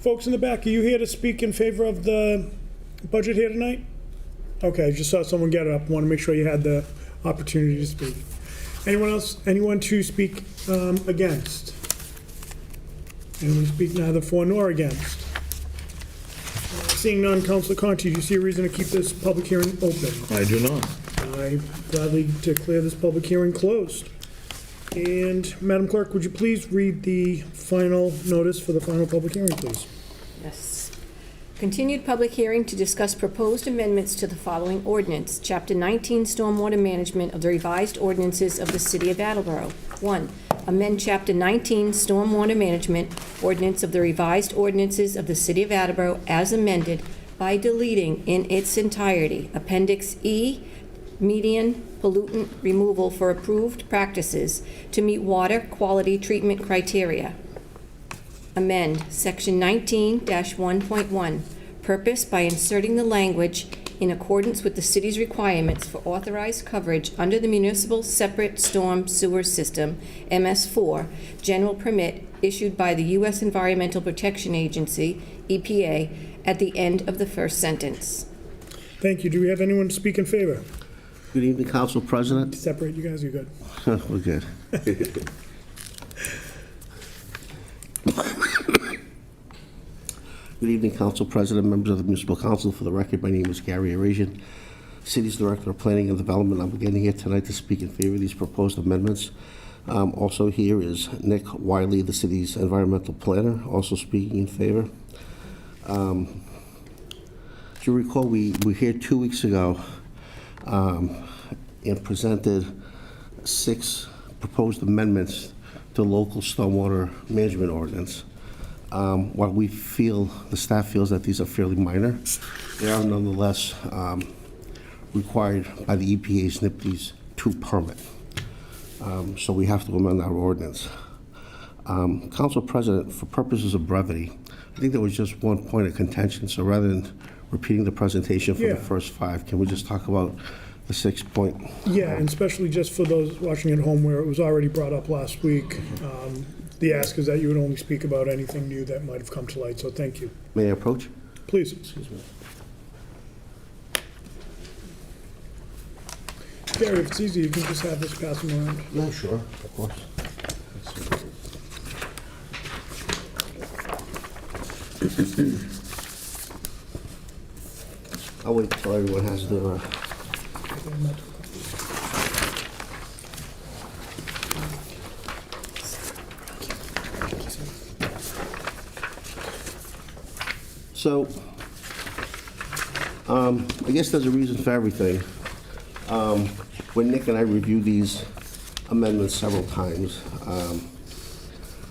Folks in the back, are you here to speak in favor of the budget here tonight? Okay, I just saw someone get up. Want to make sure you had the opportunity to speak. Anyone else? Anyone to speak against? Anyone speak neither for nor against? Seeing none, Councilor Conti, do you see a reason to keep this public hearing open? I do not. I gladly declare this public hearing closed. And Madam Clerk, would you please read the final notice for the final public hearing, please? Yes. Continued public hearing to discuss proposed amendments to the following ordinance, Chapter 19, Stormwater Management of the Revised Ordinances of the City of Attleboro. 1. Amend Chapter 19, Stormwater Management Ordinance of the Revised Ordinances of the City of Attleboro as amended by deleting in its entirety Appendix E, median pollutant removal for approved practices to meet water quality treatment criteria. Amend Section 19-1.1, purpose by inserting the language in accordance with the city's requirements for authorized coverage under the Municipal Separate Storm Sewer System, MS4, general permit issued by the U.S. Environmental Protection Agency, EPA, at the end of the first sentence. Thank you. Do we have anyone to speak in favor? Good evening, Council President. Separate you guys, you're good. We're good. Good evening, Council President, members of the Municipal Council. For the record, my name is Gary Arazian, City's Director of Planning and Development. I'm getting here tonight to speak in favor of these proposed amendments. Also here is Nick Wiley, the city's environmental planner, also speaking in favor. As you recall, we were here 2 weeks ago and presented 6 proposed amendments to local stormwater management ordinance. While we feel, the staff feels that these are fairly minor, they are nonetheless required by the EPA's NIPD's 2 permit. So we have to amend our ordinance. Council President, for purposes of brevity, I think there was just one point of contention, so rather than repeating the presentation for the first 5, can we just talk about the 6th point? Yeah, and especially just for those watching at home where it was already brought up last week. The ask is that you would only speak about anything new that might have come to light, so thank you. May I approach? Please. Excuse me. Gary, if it's easy, you can just have this pass them around. Yeah, sure, of course. I'll wait till everyone has their... So, I guess there's a reason for everything. When Nick and I reviewed these amendments several times,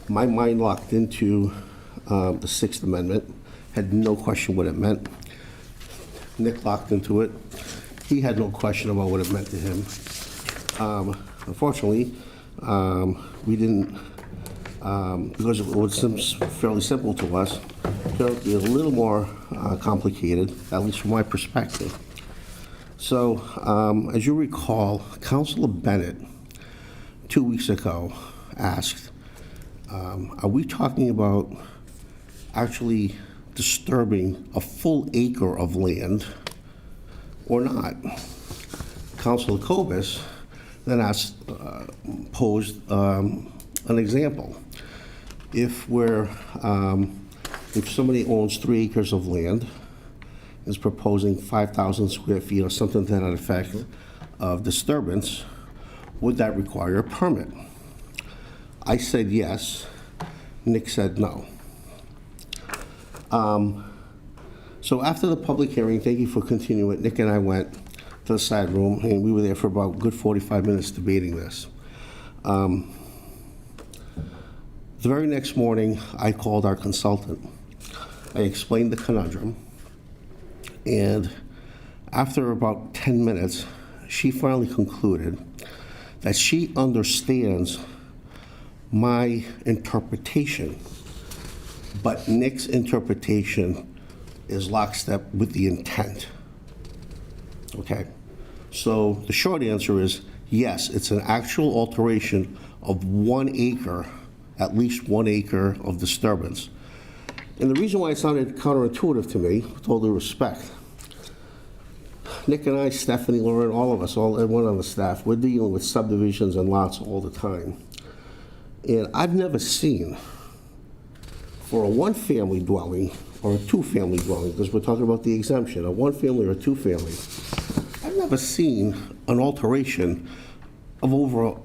my mind locked into the 6th Amendment, had no question what it meant. Nick locked into it. He had no question about what it meant to him. Unfortunately, we didn't, because it was fairly simple to us, it turned out to be a little more complicated, at least from my perspective. So, as you recall, Councilor Bennett, 2 weeks ago, asked, are we talking about actually disturbing a full acre of land or not? Councilor Kobus then posed an example. If somebody owns 3 acres of land, is proposing 5,000 square feet or something to that effect of disturbance, would that require a permit? I said yes. Nick said no. So after the public hearing, thank you for continuing it, Nick and I went to the side room, and we were there for about a good 45 minutes debating this. The The very next morning, I called our consultant. I explained the conundrum, and after about 10 minutes, she finally concluded that she understands my interpretation, but Nick's interpretation is lockstep with the intent. Okay? So the short answer is yes, it's an actual alteration of 1 acre, at least 1 acre of disturbance. And the reason why it sounded counterintuitive to me, with all due respect, Nick and I, Stephanie, Lauren, all of us, everyone on the staff, we're dealing with subdivisions and lots all the time. And I've never seen, for a one-family dwelling or a two-family dwelling, because we're talking about the exemption, a one-family or a two-family, I've never seen an alteration of over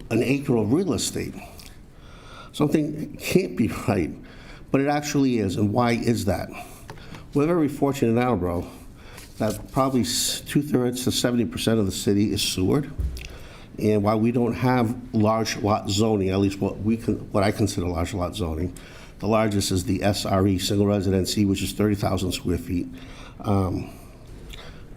an acre of real estate. Something can't be right, but it actually is. And why is that? We're very fortunate in Attleboro that probably 2/3 to 70% of the city is sewered. And while we don't have large lot zoning, at least what I consider large lot zoning, the largest is the SRE, single residency, which is 30,000 square feet. A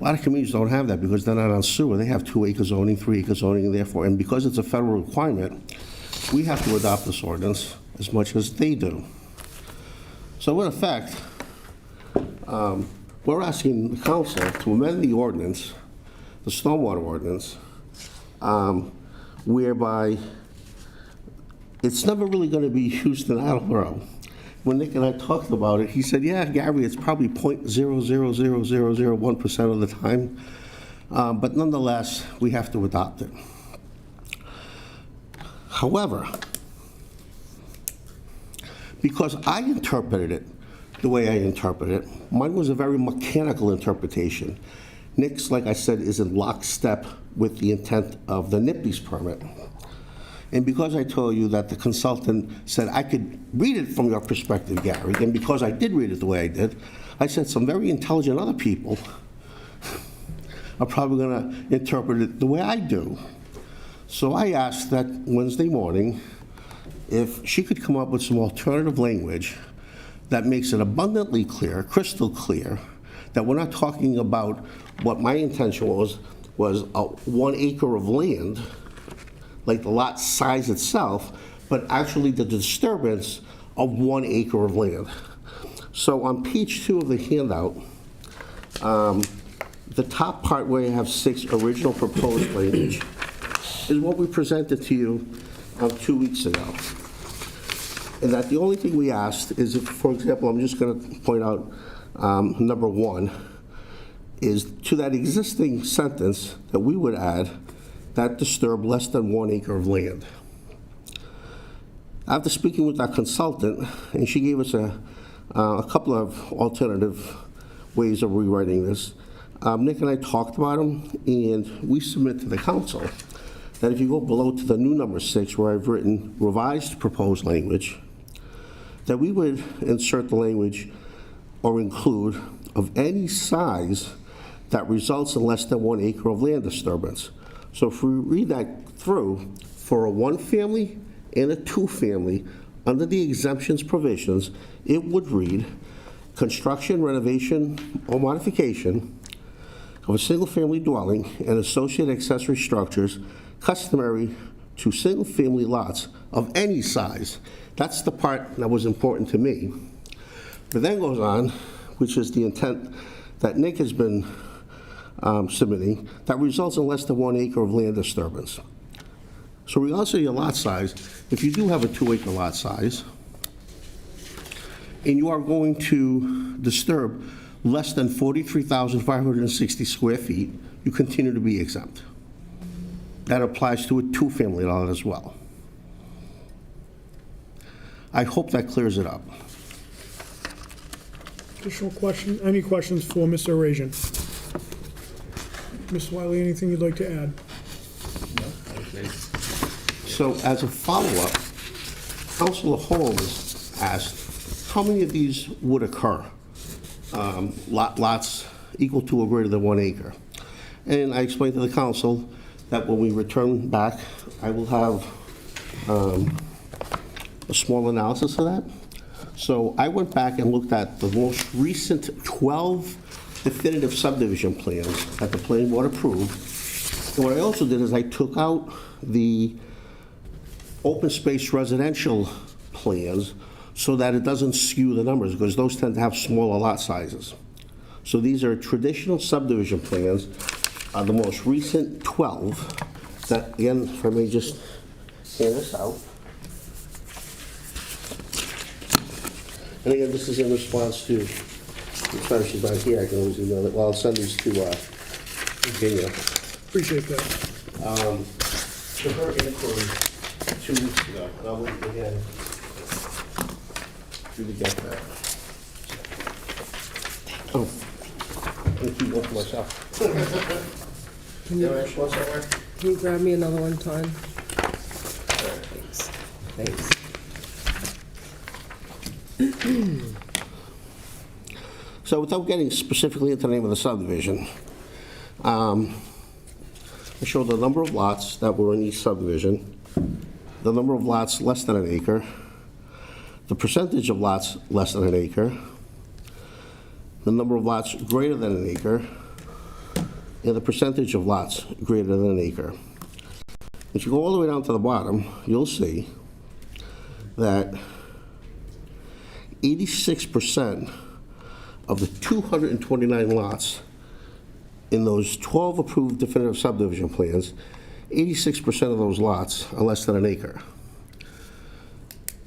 lot of communities don't have that because they're not on sewer. They have 2-acre zoning, 3-acre zoning, and therefore, and because it's a federal requirement, we have to adopt this ordinance as much as they do. So in effect, we're asking the council to amend the ordinance, the stormwater ordinance, whereby it's never really going to be used in Attleboro. When Nick and I talked about it, he said, yeah, Gary, it's probably 0.00001% of the time, but nonetheless, we have to adopt it. However, because I interpreted it the way I interpreted it, mine was a very mechanical interpretation. Nick's, like I said, is in lockstep with the intent of the NIPD's permit. And because I told you that the consultant said I could read it from your perspective, Gary, and because I did read it the way I did, I said some very intelligent other people are probably going to interpret it the way I do. So I asked that Wednesday morning if she could come up with some alternative language that makes it abundantly clear, crystal clear, that we're not talking about what my intention was 1 acre of land, like the lot size itself, but actually the disturbance of 1 acre of land. So on page 2 of the handout, the top part where you have 6 original proposed language is what we presented to you 2 weeks ago. And that the only thing we asked is if, for example, I'm just going to point out number 1, is to that existing sentence that we would add that disturb less than 1 acre of land. After speaking with our consultant, and she gave us a couple of alternative ways of rewriting this, Nick and I talked about them, and we submit to the council that if you go below to the new number 6, where I've written revised proposed language, that we would insert the language or include of any size that results in less than 1 acre of land disturbance. So if we read that through, for a 1-family and a 2-family, under the exemptions provisions, it would read, construction, renovation, or modification of a single-family dwelling and associated accessory structures customary to single-family lots of any size. That's the part that was important to me. But then goes on, which is the intent that Nick has been submitting, that results in less than 1 acre of land disturbance. So regardless of your lot size, if you do have a 2-acre lot size, and you are going to disturb less than 43,560 square feet, you continue to be exempt. That applies to a 2-family lot as well. I hope that clears it up. Additional question, any questions for Mr. Arazian? Ms. Wiley, anything you'd like to add? So as a follow-up, Councilor Holmes asked how many of these would occur, lots equal to or greater than 1 acre. And I explained to the council that when we return back, I will have a small analysis of that. So I went back and looked at the most recent 12 definitive subdivision plans that the planning board approved. And what I also did is I took out the open space residential plans so that it doesn't skew the numbers, because those tend to have smaller lot sizes. So these are traditional subdivision plans, the most recent 12, that, again, if I may just hand this out. And again, this is in response to, if she's not here, I can always email it. Well, I'll send these to Virginia. Appreciate that. To her inquiry 2 weeks ago, and I'll wait again for you to get that. Oh, I'm gonna keep one for myself. Can you, One somewhere? can you grab me another one, Todd? Thanks. So without getting specifically into the name of the subdivision, I showed the number of lots that were in each subdivision, the number of lots less than an acre, the percentage of lots less than an acre, the number of lots greater than an acre, and the percentage of lots greater than an acre. If you go all the way down to the bottom, you'll see that 86% of the 229 lots in those 12 approved definitive subdivision plans, 86% of those lots are less than an acre.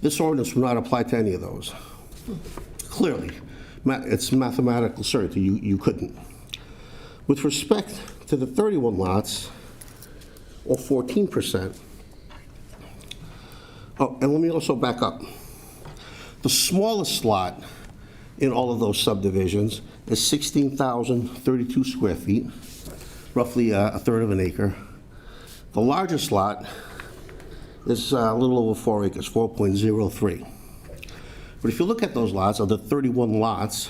This ordinance will not apply to any of those. Clearly, it's mathematical certainty, you couldn't. With respect to the 31 lots, or 14%, oh, and let me also back up. The smallest lot in all of those subdivisions is 16,032 square feet, roughly a third of an acre. The largest lot is a little over 4 acres, 4.03. But if you look at those lots, of the 31 lots,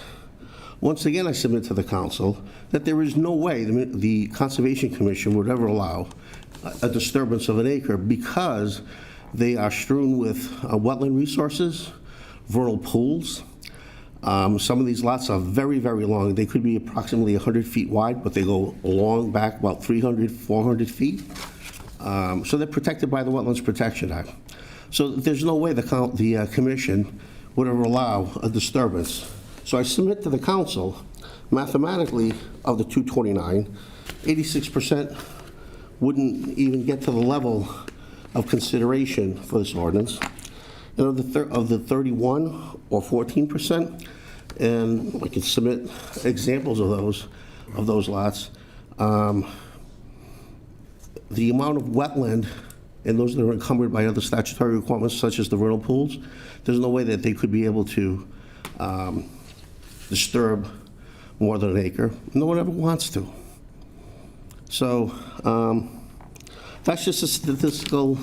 once again I submit to the council that there is no way the Conservation Commission would ever allow a disturbance of an acre, because they are strewn with wetland resources, vernal pools. Some of these lots are very, very long. They could be approximately 100 feet wide, but they go long back, about 300, 400 feet. So they're protected by the Wetlands Protection Act. So there's no way the commission would ever allow a disturbance. So I submit to the council, mathematically, of the 229, 86% wouldn't even get to the level of consideration for this ordinance. And of the 31 or 14%, and I can submit examples of those lots, the amount of wetland and those that are encumbered by other statutory requirements, such as the vernal pools, there's no way that they could be able to disturb more than an acre. No one ever wants to. So that's just a statistical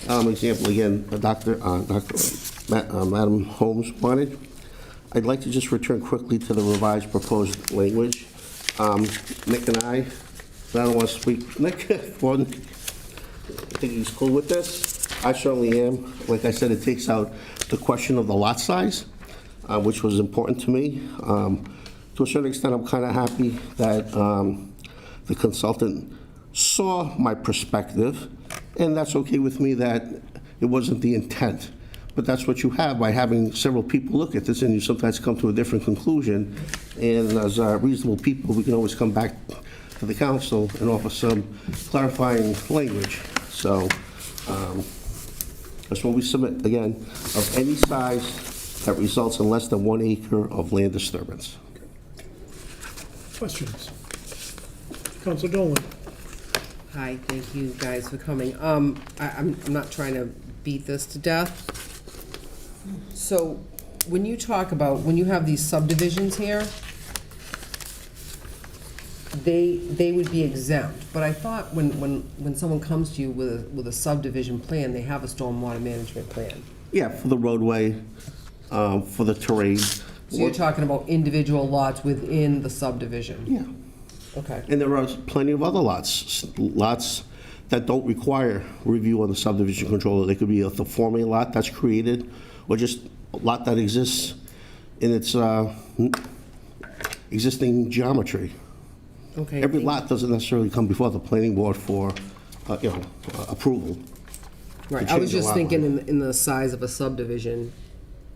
example. Again, Madam Holmes wanted. I'd like to just return quickly to the revised proposed language. Nick and I don't want to speak. Nick, I think he's cool with this. I certainly am. Like I said, it takes out the question of the lot size, which was important to me. To a certain extent, I'm kind of happy that the consultant saw my perspective, and that's okay with me that it wasn't the intent. But that's what you have by having several people look at this, and you sometimes come to a different conclusion. And as reasonable people, we can always come back to the council and offer some clarifying language. So that's what we submit, again, of any size that results in less than 1 acre of land disturbance. Questions? Council Dolan? Hi, thank you guys for coming. I'm not trying to beat this to death. So when you talk about, when you have these subdivisions here, they would be exempt, but I thought when someone comes to you with a subdivision plan, they have a stormwater management plan. Yeah, for the roadway, for the terrain. So you're talking about individual lots within the subdivision? Yeah. Okay. And there are plenty of other lots that don't require review on the subdivision controller. They could be a formula lot that's created, or just a lot that exists in its existing geometry. Okay. Every lot doesn't necessarily come before the planning board for, approval. Right, to I was change the just lot thinking line. in the size of a subdivision,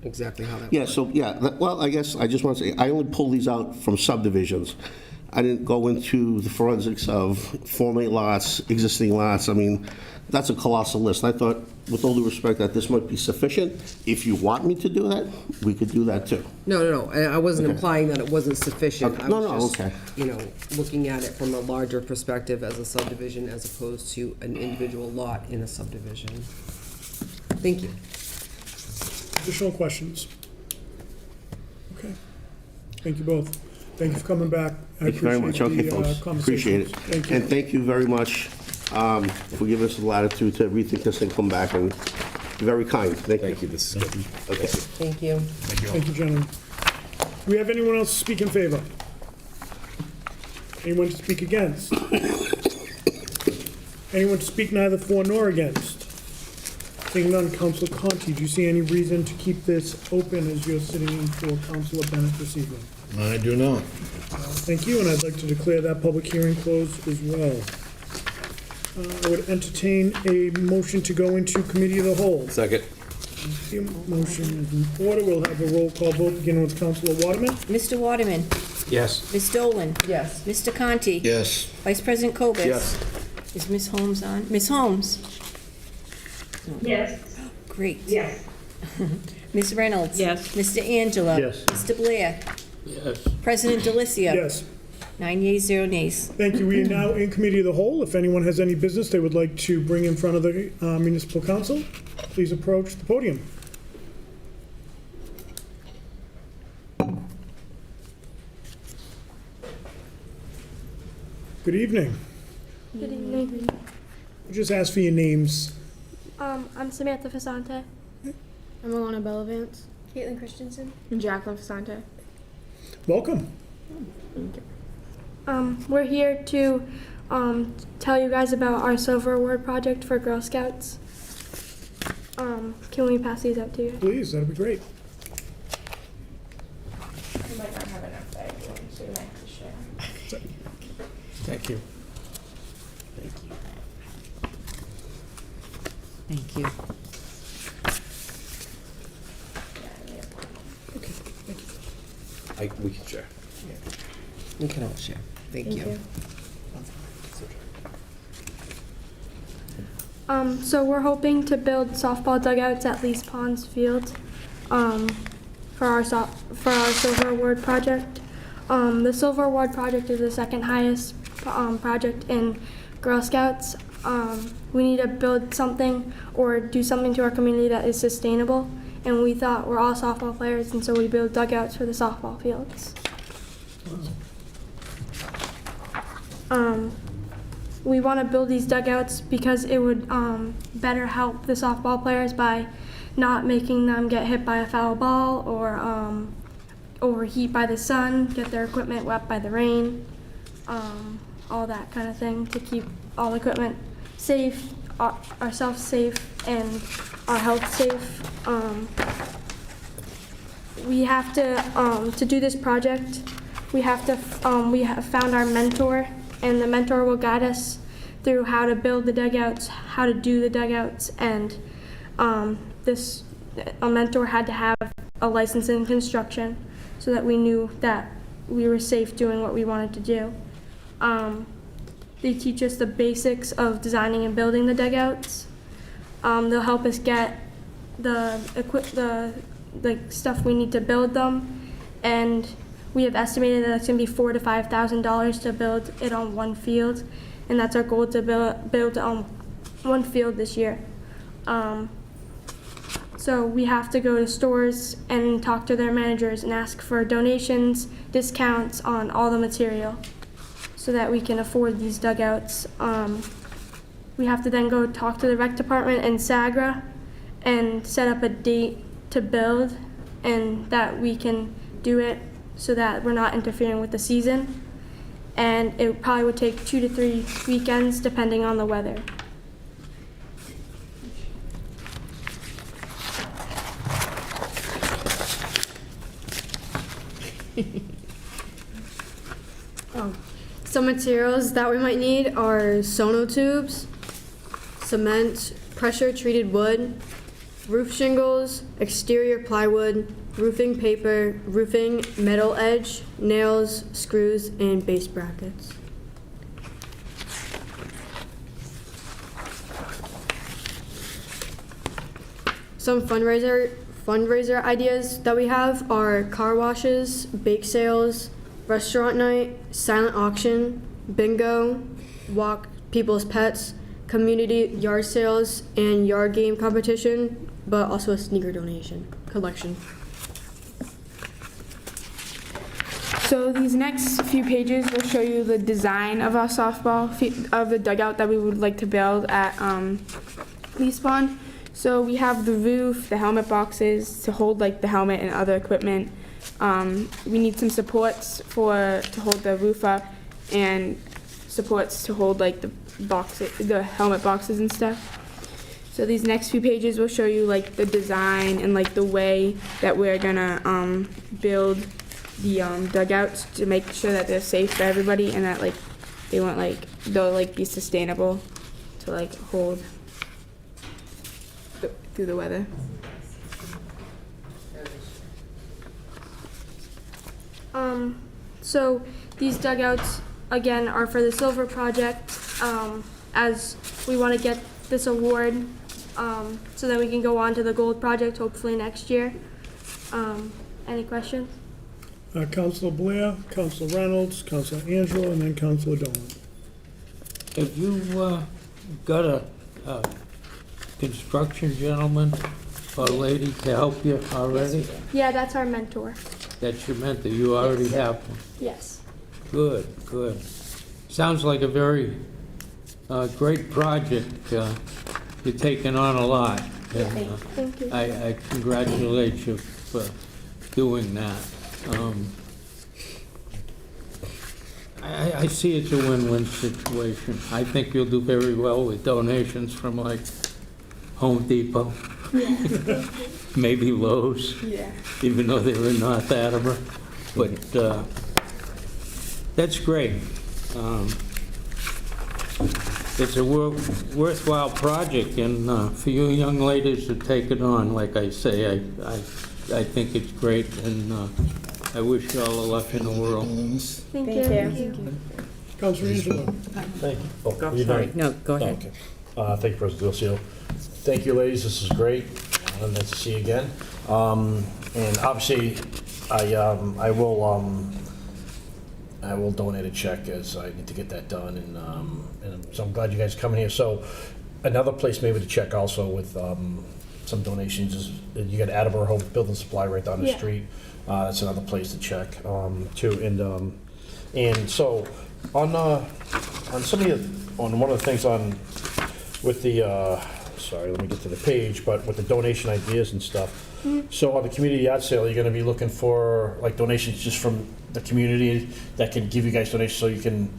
exactly how that Yeah, works. so, well, I guess I just want to say, I only pull these out from subdivisions. I didn't go into the forensics of Form 8 lots, existing lots. I mean, that's a colossal list. I thought, with all due respect, that this might be sufficient. If you want me to do that, we could do that too. No, I wasn't Okay. implying that it wasn't sufficient. Okay. I No, was no, just, okay. looking at it from a larger perspective as a subdivision as opposed to an individual lot in a subdivision. Thank you. Additional questions? Okay. Thank you both. Thank you for coming back. I Thank you very much. appreciate Okay, the, folks. conversations. Appreciate it. Thank you. And thank you very much for giving us the latitude to rethink this and come back, and very kind. Thank you. Thank you, this is good. Okay. Thank you. Thank you, gentlemen. Do we have anyone else to speak in favor? Anyone to speak against? Anyone to speak neither for nor against? Seeing none, Councilor Conti, do you see any reason to keep this open as you're sitting in for Councilor Bennett this evening? I do not. Thank you, and I'd like to declare that public hearing closed as well. I would entertain a motion to go into committee of the whole. Second. Thank you. Motion is in order. We'll have a roll call vote beginning with Councilor Waterman. Mr. Waterman? Yes. Ms. Dolan? Yes. Mr. Conti? Yes. Vice President Cobus? Yes. Is Ms. Holmes on? Ms. Holmes? Yes. Great. Yes. Ms. Reynolds? Yes. Mr. Angelo? Yes. Mr. Blair? Yes. President Delicia? Yes. 9 yeas, 0 nays. Thank you. We are now in committee of the whole. If anyone has any business they would like to bring in front of the municipal council, please approach the podium. Good evening. Good evening. We'll just ask for your names. I'm Samantha Fasante. I'm Alana Bellavance. Caitlin Christensen. And Jacqueline Fasante. Welcome. We're here to tell you guys about our Silver Award project for Girl Scouts. Can we pass these out to you? Please, that'd be great. You might not have enough there, so you might have to share. Thank you. Thank you. We can share. We can all share. Thank you. So we're hoping to build softball dugouts at Lee's Ponds Field for our Silver Award project. The Silver Award project is the second highest project in Girl Scouts. We need to build something or do something to our community that is sustainable, and we thought we're all softball players, and so we build dugouts for the softball fields. We want to build these dugouts because it would better help the softball players by not making them get hit by a foul ball or overheat by the sun, get their equipment wet by the rain, all that kind of thing to keep all the equipment safe, ourselves safe, and our health safe. We have to do this project, we have found our mentor, and the mentor will guide us through how to build the dugouts, how to do the dugouts, and a mentor had to have a license in construction so that we knew that we were safe doing what we wanted to do. They teach us the basics of designing and building the dugouts. They'll help us get the stuff we need to build them, and we have estimated that it's going to be $4,000 to $5,000 to build it on one field, and that's our goal, to build on one field this year. So we have to go to stores and talk to their managers and ask for donations, discounts on all the material so that we can afford these dugouts. We have to then go talk to the rec department and SAGRA and set up a date to build, and that we can do it so that we're not interfering with the season. And it probably would take 2 to 3 weekends depending on the weather. Some materials that we might need are sonotubes, cement, pressure-treated wood, roof shingles, exterior plywood, roofing paper, roofing metal edge, nails, screws, and base brackets. Some fundraiser ideas that we have are car washes, bake sales, restaurant night, silent auction, bingo, walk people's pets, community yard sales, and yard game competition, but also a sneaker donation collection. So these next few pages will show you the design of our of the dugout that we would like to build at Lease Pond. So we have the roof, the helmet boxes to hold like the helmet and other equipment. We need some supports to hold the roof up, and supports to hold like the helmet boxes and stuff. So these next few pages will show you like the design and like the way that we're gonna build the dugouts to make sure that they're safe for everybody and that like they'll like be sustainable to like hold through the weather. So these dugouts again are for the Silver Project, as we want to get this award so that we can go on to the Gold Project hopefully next year. Any questions? Councilor Blair, Councilor Reynolds, Councilor Angelo, and then Councilor Dolan. Have you got a construction gentleman or lady to help you already? Yeah, that's our mentor. That's your mentor, you already have one? Yes. Good, good. Sounds like a very great project. You're taking on a lot. And, Thank you. I congratulate you for doing that. I see it's a win-win situation. I think you'll do very well with donations from like Home Depot, maybe Lowe's, even though they were in North Attleboro. But that's great. It's a worthwhile project, and for you young ladies to take it on, like I say, I think it's great, and I wish you all the luck in the world. Thank you. Councilor Angelo. Thank you. Oh, you're Sorry, done? no, go ahead. Okay. Thank you, President Delcio. Thank you, ladies, this is great. Nice to see you again. And obviously, I will donate a check as I need to get that done, and so I'm glad you guys are coming here. So another place maybe to check also with some donations is you got Attleboro Home Building Supply right down the street. That's another place to check too. And so on one of the things with the sorry, let me get to the page, but with the donation ideas and stuff. So on the community yard sale, you're going to be looking for like donations just from the community that can give you guys donations so you can,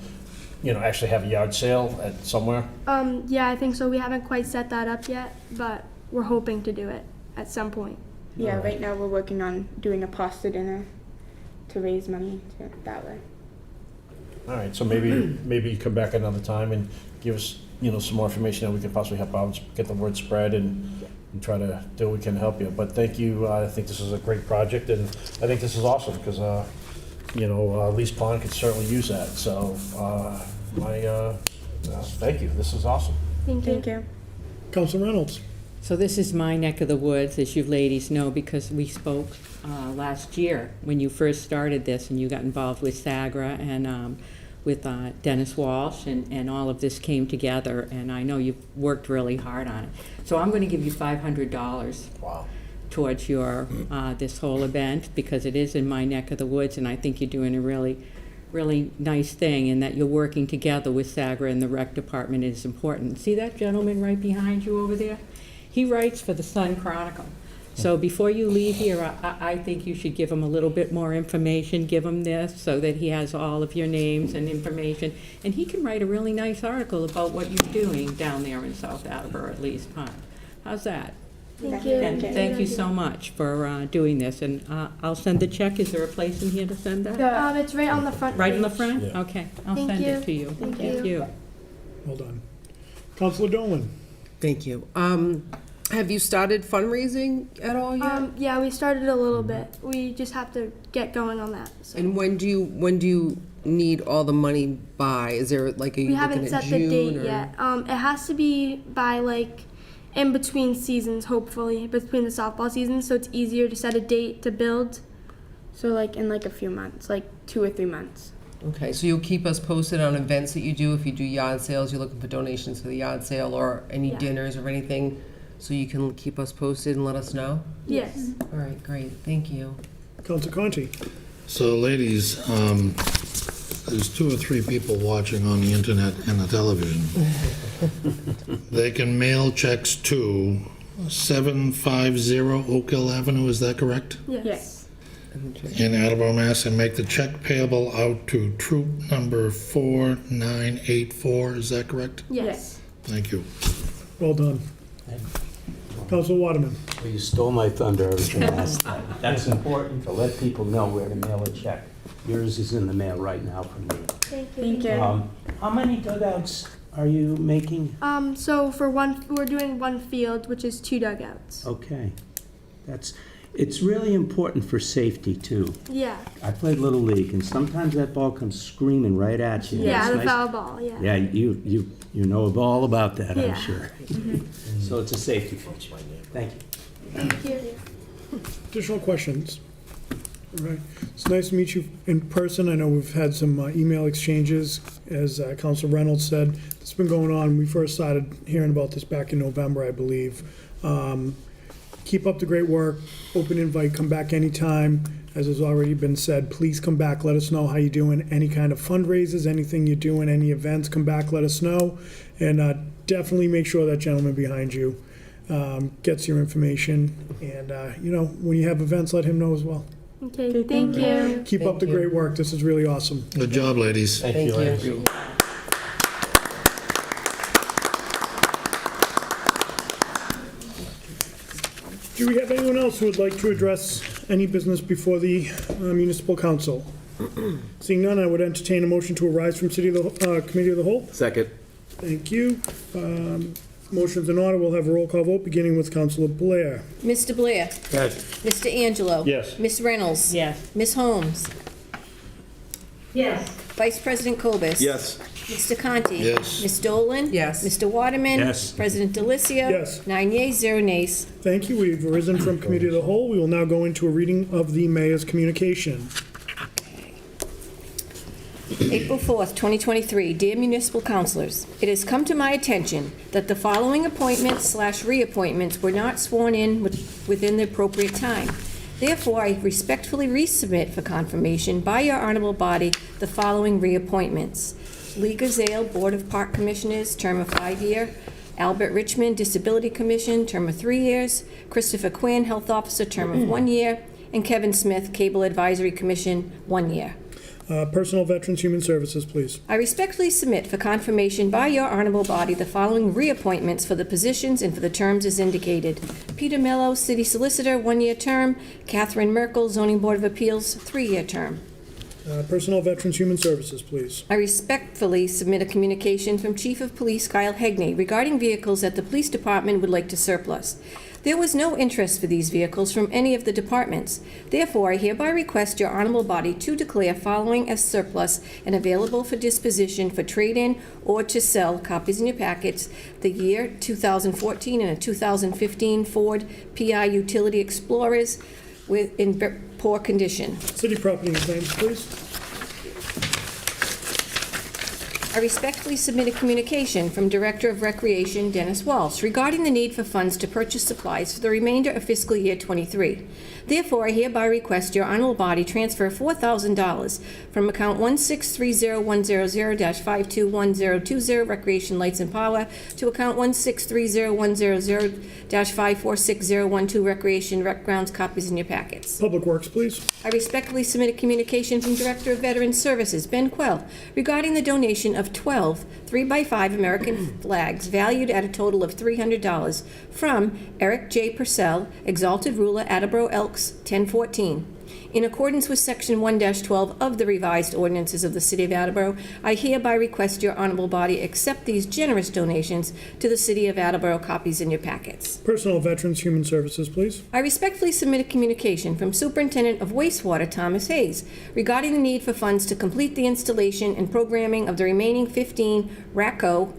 actually have a yard sale at somewhere? Yeah, I think so. We haven't quite set that up yet, but we're hoping to do it at some point. Yeah, right now we're working on doing a pasta dinner to raise money that way. All right, so maybe you come back another time and give us, some more information that we can possibly help out, get the word spread and try to do what we can help you. But thank you. I think this is a great project, and I think this is awesome because, Lease Pond could certainly use that. So, thank you. This is awesome. Thank you. Thank you. Councilor Reynolds. So this is my neck of the woods, as you ladies know, because we spoke last year when you first started this and you got involved with SAGRA and with Dennis Walsh, and all of this came together, and I know you've worked really hard on it. So I'm going to give you $500 Wow. towards your this whole event, because it is in my neck of the woods, and I think you're doing a really, really nice thing, and that you're working together with SAGRA and the rec department is important. See that gentleman right behind you over there? He writes for the Sun Chronicle. So before you leave here, I think you should give him a little bit more information, give him this, so that he has all of your names and information, and he can write a really nice article about what you're doing down there in South Attleboro at Lee's Pond. How's that? Thank you. And thank you so much for doing this, and I'll send the check. Is there a place in here to send that? It's right on the front. Right in the page. front? Yeah. Okay, I'll Thank send you. it to you. Thank you. Well done. Counselor Dolan? Thank you. Have you started fundraising at all yet? Yeah, we started a little bit. We just have to get going on that. So. And when do you need all the money by? Is there like a We haven't set the date yet. It has to be by like in between seasons, hopefully, between the softball seasons, so it's easier to set a date to build. So like in like a few months, like 2 or 3 months. Okay, so you'll keep us posted on events that you do. If you do yard sales, you're looking for donations for the yard sale or any Yeah. dinners or anything, so you can keep us posted and let us know? Yes. All right, great, thank you. Counselor Conti? So ladies, there's 2 or 3 people watching on the internet and the television. They can mail checks to 750 Oak Hill Avenue, is that correct? Yes. In Attleboro, Mass, and make the check payable out to troop number 4984, is that correct? Yes. Thank you. Well done. Counselor Waterman? Well, you stole my thunder everything last time. That's important to let people know where to mail a check. Yours is in the mail right now from me. Thank you. Thank you. How many dugouts are you making? So for one, we're doing one field, which is 2 dugouts. Okay. It's really important for safety, too. Yeah. I played Little League, and sometimes that ball comes screaming right at you. Yeah, It's the nice- foul ball. Yeah. Yeah, you know all about that, I'm Yeah. sure. So it's a safety feature. Thank you. Thank you. Additional questions? All right. It's nice to meet you in person. I know we've had some email exchanges. As Counselor Reynolds said, it's been going on. We first started hearing about this back in November, I believe. Keep up the great work. Open invite, come back anytime. As has already been said, please come back, let us know how you're doing. Any kind of fundraisers, anything you're doing, any events, come back, let us know. And definitely make sure that gentleman behind you gets your information. And, when you have events, let him know as well. Okay. Thank you. Keep up the great work. This is really awesome. Good job, ladies. Thank you, ladies. Do we have anyone else who would like to address any business before the municipal council? Seeing none, I would entertain a motion to arise from Committee of the Whole. Second. Thank you. Motion's in order. We'll have a roll call vote, beginning with Councilor Blair. Mr. Blair? Yes. Mr. Angelo? Yes. Ms. Reynolds? Yes. Ms. Holmes? Yes. Vice President Cobus? Yes. Mr. Conti? Yes. Ms. Dolan? Yes. Mr. Waterman? Yes. President Delicio? Yes. 9 yeas, 0 nays. Thank you. We've arisen from Committee of the Whole. We will now go into a reading of the mayor's communication. April 4th, 2023. Dear municipal councilors, it has come to my attention that the following appointments/reappointments were not sworn in within the appropriate time. Therefore, I respectfully resubmit for confirmation by your honorable body the following reappointments. Lee Gazale, Board of Park Commissioners, term of 5 year. Albert Richmond, Disability Commission, term of 3 years. Christopher Quinn, Health Officer, term of 1 year. And Kevin Smith, Cable Advisory Commission, 1 year. Personal Veterans Human Services, please. I respectfully submit for confirmation by your honorable body the following reappointments for the positions and for the terms as indicated. Peter Mello, City Solicitor, 1 year term. Catherine Merkel, Zoning Board of Appeals, 3 year term. Personal Veterans Human Services, please. I respectfully submit a communication from Chief of Police Kyle Hegney regarding vehicles that the police department would like to surplus. There was no interest for these vehicles from any of the departments. Therefore, I hereby request your honorable body to declare following as surplus and available for disposition for trade-in or to sell, copies in your packets, the year 2014 and a 2015 Ford PI Utility Explorers in poor condition. City Property and Claims, please. I respectfully submit a communication from Director of Recreation Dennis Walsh regarding the need for funds to purchase supplies for the remainder of fiscal year '23. Therefore, I hereby request your honorable body transfer $4,000 from account 1630100-521020 Recreation Lights and Power to account 1630100-546012 Recreation Rec Grounds. Copies in your packets. Public Works, please. I respectfully submit a communication from Director of Veterans Services, Ben Quell, regarding the donation of 12 3x5 American flags valued at a total of $300 from Eric J. Purcell, Exalted Ruler, Attleboro Elks, 1014. In accordance with Section 1-12 of the revised ordinances of the City of Attleboro, I hereby request your honorable body accept these generous donations to the City of Attleboro. Copies in your packets. Personnel, Veterans, Human Services, please. I respectfully submit a communication from Superintendent of Wastewater Thomas Hayes regarding the need for funds to complete the installation and programming of the remaining 15 RACO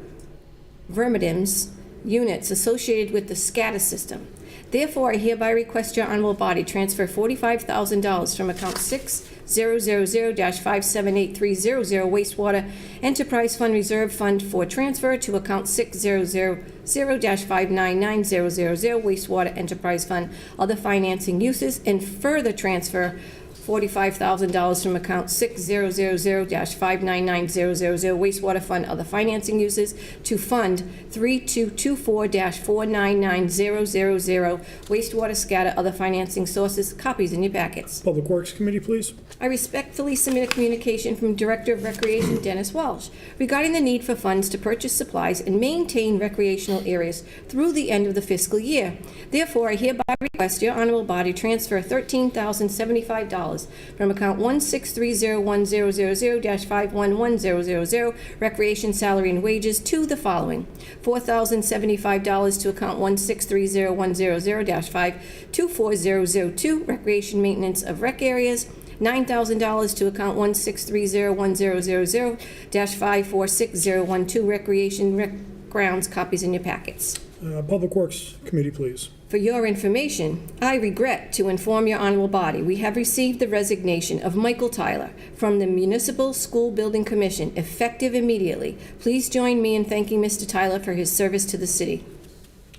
Vermidims units associated with the SCADA system. Therefore, I hereby request your honorable body transfer $45,000 from account 6000-578300 Wastewater Enterprise Fund Reserve Fund for transfer to account 6000-599000 Wastewater Enterprise Fund Other Financing Uses, and further transfer $45,000 from account 6000-599000 Wastewater Fund Other Financing Uses to Fund 3224-499000 Wastewater SCADA Other Financing Sources. Copies in your packets. Public Works Committee, please. I respectfully submit a communication from Director of Recreation Dennis Walsh regarding the need for funds to purchase supplies and maintain recreational areas through the end of the fiscal year. Therefore, I hereby request your honorable body transfer $13,075 from account 1630100-511000 Recreation Salary and Wages to the following: $4,075 to account 1630100-524002 Recreation Maintenance of Rec Areas, $9,000 to account 1630100-546012 Recreation Rec Grounds. Copies in your packets. Public Works Committee, please. For your information, I regret to inform your honorable body we have received the resignation of Michael Tyler from the Municipal School Building Commission, effective immediately. Please join me in thanking Mr. Tyler for his service to the city.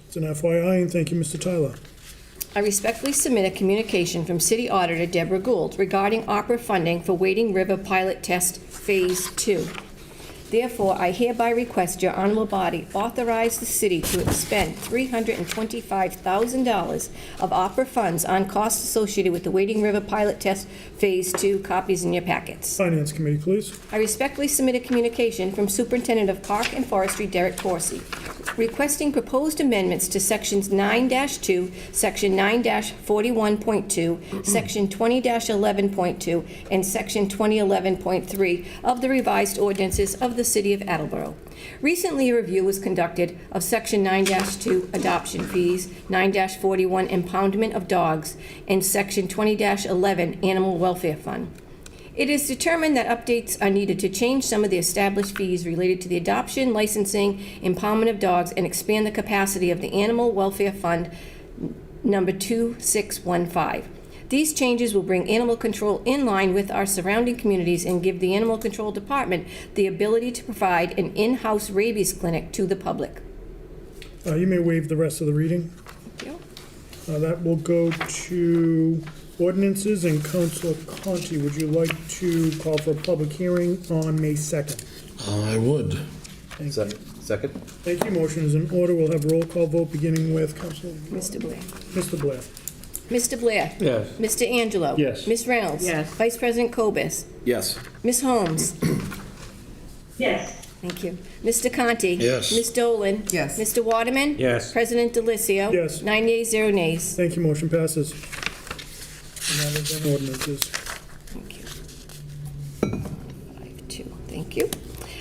It's an FYI, and thank you, Mr. Tyler. I respectfully submit a communication from City Auditor Deborah Gould regarding opera funding for Wading River Pilot Test Phase 2. Therefore, I hereby request your honorable body authorize the city to expend $325,000 of opera funds on costs associated with the Wading River Pilot Test Phase 2. Copies in your packets. Finance Committee, please. I respectfully submit a communication from Superintendent of Park and Forestry Derek Corsi requesting proposed amendments to Sections 9-2, Section 9-41.2, Section 20-11.2, and Section 2011.3 of the revised ordinances of the City of Attleboro. Recently, a review was conducted of Section 9-2 adoption fees, 9-41 impoundment of dogs, and Section 20-11 animal welfare fund. It is determined that updates are needed to change some of the established fees related to the adoption, licensing, impoundment of dogs, and expand the capacity of the Animal Welfare Fund number 2615. These changes will bring animal control in line with our surrounding communities and give the Animal Control Department the ability to provide an in-house rabies clinic to the public. You may waive the rest of the reading. Thank you. That will go to ordinances, and Councilor Conti, would you like to call for a public hearing on May 2nd? I would. Thank you. Second? Thank you. Motion is in order. We'll have roll call vote beginning with Councilor Mr. Blair. Mr. Blair. Mr. Blair. Yes. Mr. Angelo. Yes. Ms. Reynolds. Yes. Vice President Kobus. Yes. Ms. Holmes. Yes. Thank you. Mr. Conti. Yes. Ms. Dolan. Yes. Mr. Waterman. Yes. President Delicio. Yes. 9 yeas, 0 nays. Thank you. Motion passes. And that is on ordinances. Thank you. 5-2. Thank you.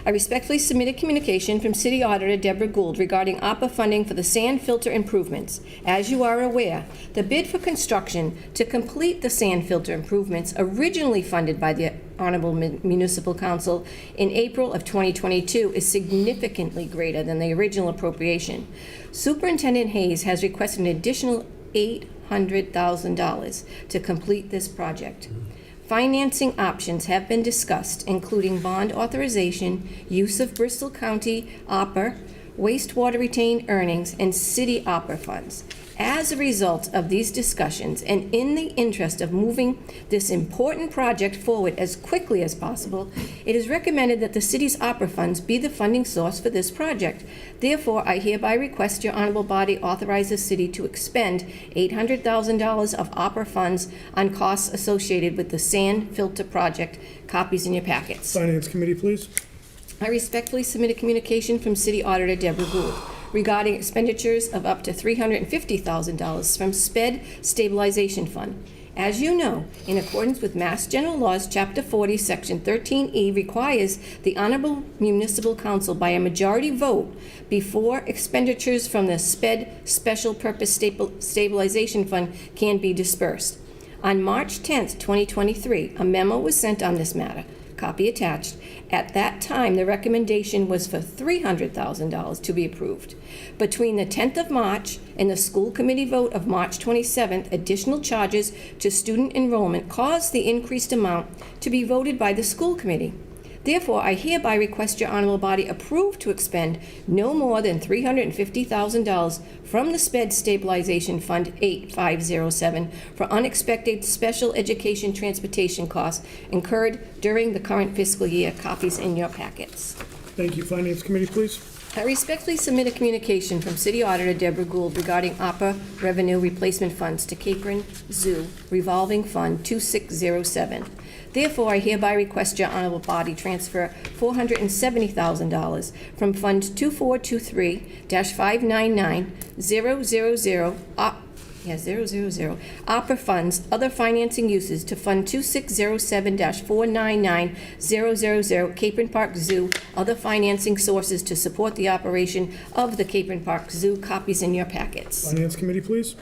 I respectfully submit a communication from City Auditor Deborah Gould regarding ARPA funding for the sand filter improvements. As you are aware, the bid for construction to complete the sand filter improvements, originally funded by the Honorable Municipal Council in April of 2022, is significantly greater than the original appropriation. Superintendent Hayes has requested an additional $800,000 to complete this project. Financing options have been discussed, including bond authorization, use of Bristol County ARPA wastewater retained earnings, and city opera funds. As a result of these discussions, and in the interest of moving this important project forward as quickly as possible, it is recommended that the city's opera funds be the funding source for this project. Therefore, I hereby request your honorable body authorize the city to expend $800,000 of opera funds on costs associated with the sand filter project. Copies in your packets. Finance Committee, please. I respectfully submit a communication from City Auditor Deborah Gould regarding expenditures of up to $350,000 from SPED Stabilization Fund. As you know, in accordance with Mass General Laws, Chapter 40, Section 13E requires the Honorable Municipal Council by a majority vote before expenditures from the SPED Special Purpose Stabilization Fund can be dispersed. On March 10th, 2023, a memo was sent on this matter. Copy attached. At that time, the recommendation was for $300,000 to be approved. Between the 10th of March and the school committee vote of March 27th, additional charges to student enrollment caused the increased amount to be voted by the school committee. Therefore, I hereby request your honorable body approve to expend no more than $350,000 from the SPED Stabilization Fund 8507 for unexpected special education transportation costs incurred during the current fiscal year. Copies in your packets. Thank you. Finance Committee, please. I respectfully submit a communication from City Auditor Deborah Gould regarding opera revenue replacement funds to Capron Zoo Revolving Fund 2607. Therefore, I hereby request your honorable body transfer $470,000 from Fund 2423-599-000 Opera Funds, Other Financing Uses to Fund 2607-499-000 Capron Park Zoo, Other Financing Sources to support the operation of the Capron Park Zoo. Copies in your packets. Finance Committee, please.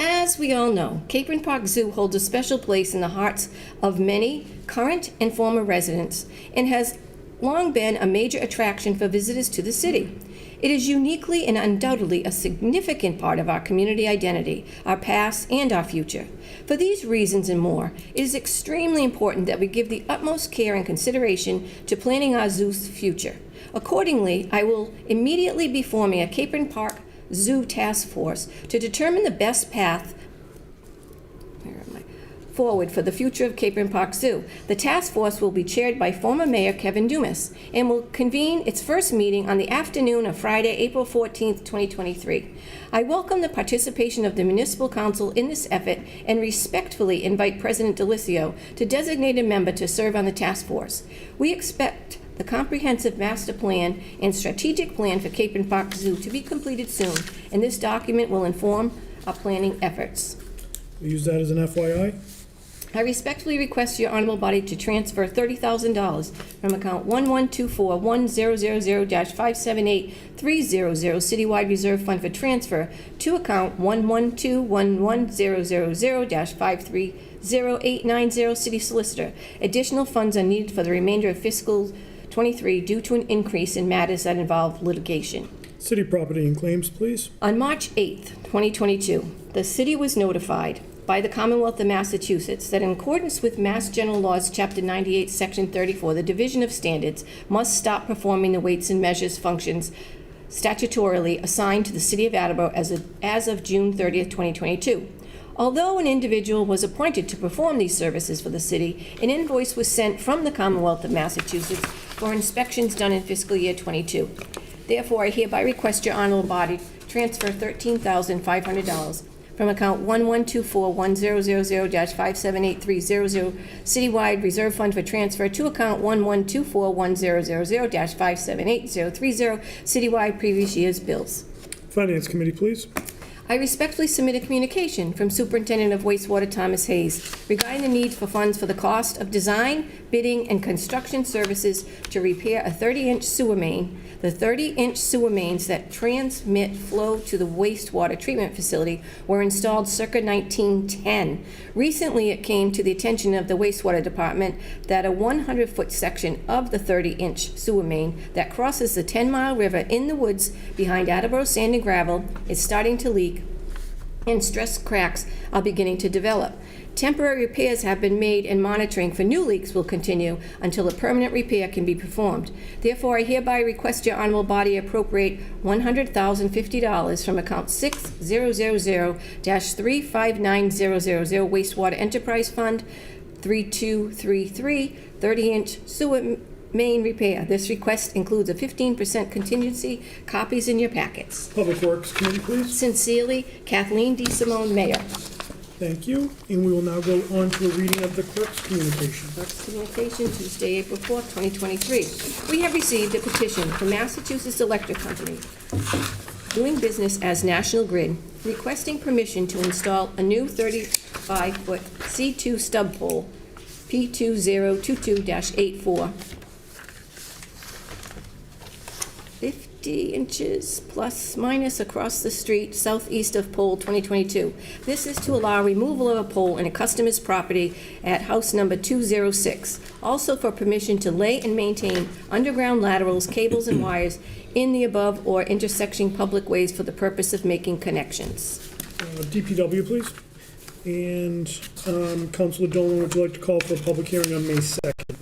As we all know, Capron Park Zoo holds a special place in the hearts of many current and former residents and has long been a major attraction for visitors to the city. It is uniquely and undoubtedly a significant part of our community identity, our past and our future. For these reasons and more, it is extremely important that we give the utmost care and consideration to planning our zoo's future. Accordingly, I will immediately be forming a Capron Park Zoo Task Force to determine the best path forward for the future of Capron Park Zoo. The task force will be chaired by former Mayor Kevin Dumas and will convene its first meeting on the afternoon of Friday, April 14th, 2023. I welcome the participation of the Municipal Council in this effort and respectfully invite President Delicio to designate a member to serve on the task force. We expect the comprehensive master plan and strategic plan for Capron Park Zoo to be completed soon, and this document will inform our planning efforts. We use that as an FYI. I respectfully request your honorable body to transfer $30,000 from account 1124-1000-578-300 Citywide Reserve Fund for transfer to account 112-11000-530-890 City Solicitor. Additional funds are needed for the remainder of fiscal 23 due to an increase in matters that involve litigation. City Property and Claims, please. On March 8th, 2022, the city was notified by the Commonwealth of Massachusetts that in accordance with Mass General Laws, Chapter 98, Section 34, the Division of Standards must stop performing the weights and measures functions statutorily assigned to the City of Attleboro as of June 30th, 2022. Although an individual was appointed to perform these services for the city, an invoice was sent from the Commonwealth of Massachusetts for inspections done in fiscal year 22. Therefore, I hereby request your honorable body transfer $13,500 from account 1124-1000-578-300 Citywide Reserve Fund for transfer to account 1124-1000-578-030 Citywide previous year's bills. Finance Committee, please. I respectfully submit a communication from Superintendent of Wastewater Thomas Hayes regarding the need for funds for the cost of design, bidding, and construction services to repair a 30-inch sewer main. The 30-inch sewer mains that transmit flow to the wastewater treatment facility were installed circa 1910. Recently, it came to the attention of the wastewater department that a 100-foot section of the 30-inch sewer main that crosses the 10-mile river in the woods behind Attleboro Sand and Gravel is starting to leak, and stress cracks are beginning to develop. Temporary repairs have been made and monitoring for new leaks will continue until a permanent repair can be performed. Therefore, I hereby request your honorable body appropriate $100,050 from account 6000-359000 wastewater enterprise fund 3233 30-inch sewer main repair. This request includes a 15% contingency. Copies in your packets. Public Works Committee, please. Sincerely, Kathleen D. Simone, Mayor. Thank you. And we will now go on to a reading of the clerk's communication. Clerk's communication, Tuesday, April 4th, 2023. We have received a petition from Massachusetts Electric Company, doing business as National Grid, requesting permission to install a new 35-foot C2 stub pole, P2022-84, 50 inches plus minus across the street southeast of pole 2022. This is to allow removal of a pole in a customer's property at house number 206. Also for permission to lay and maintain underground laterals, cables, and wires in the above or intersecting public ways for the purpose of making connections. DPW, please. And Councilor Dolan, would you like to call for a public hearing on May 2nd?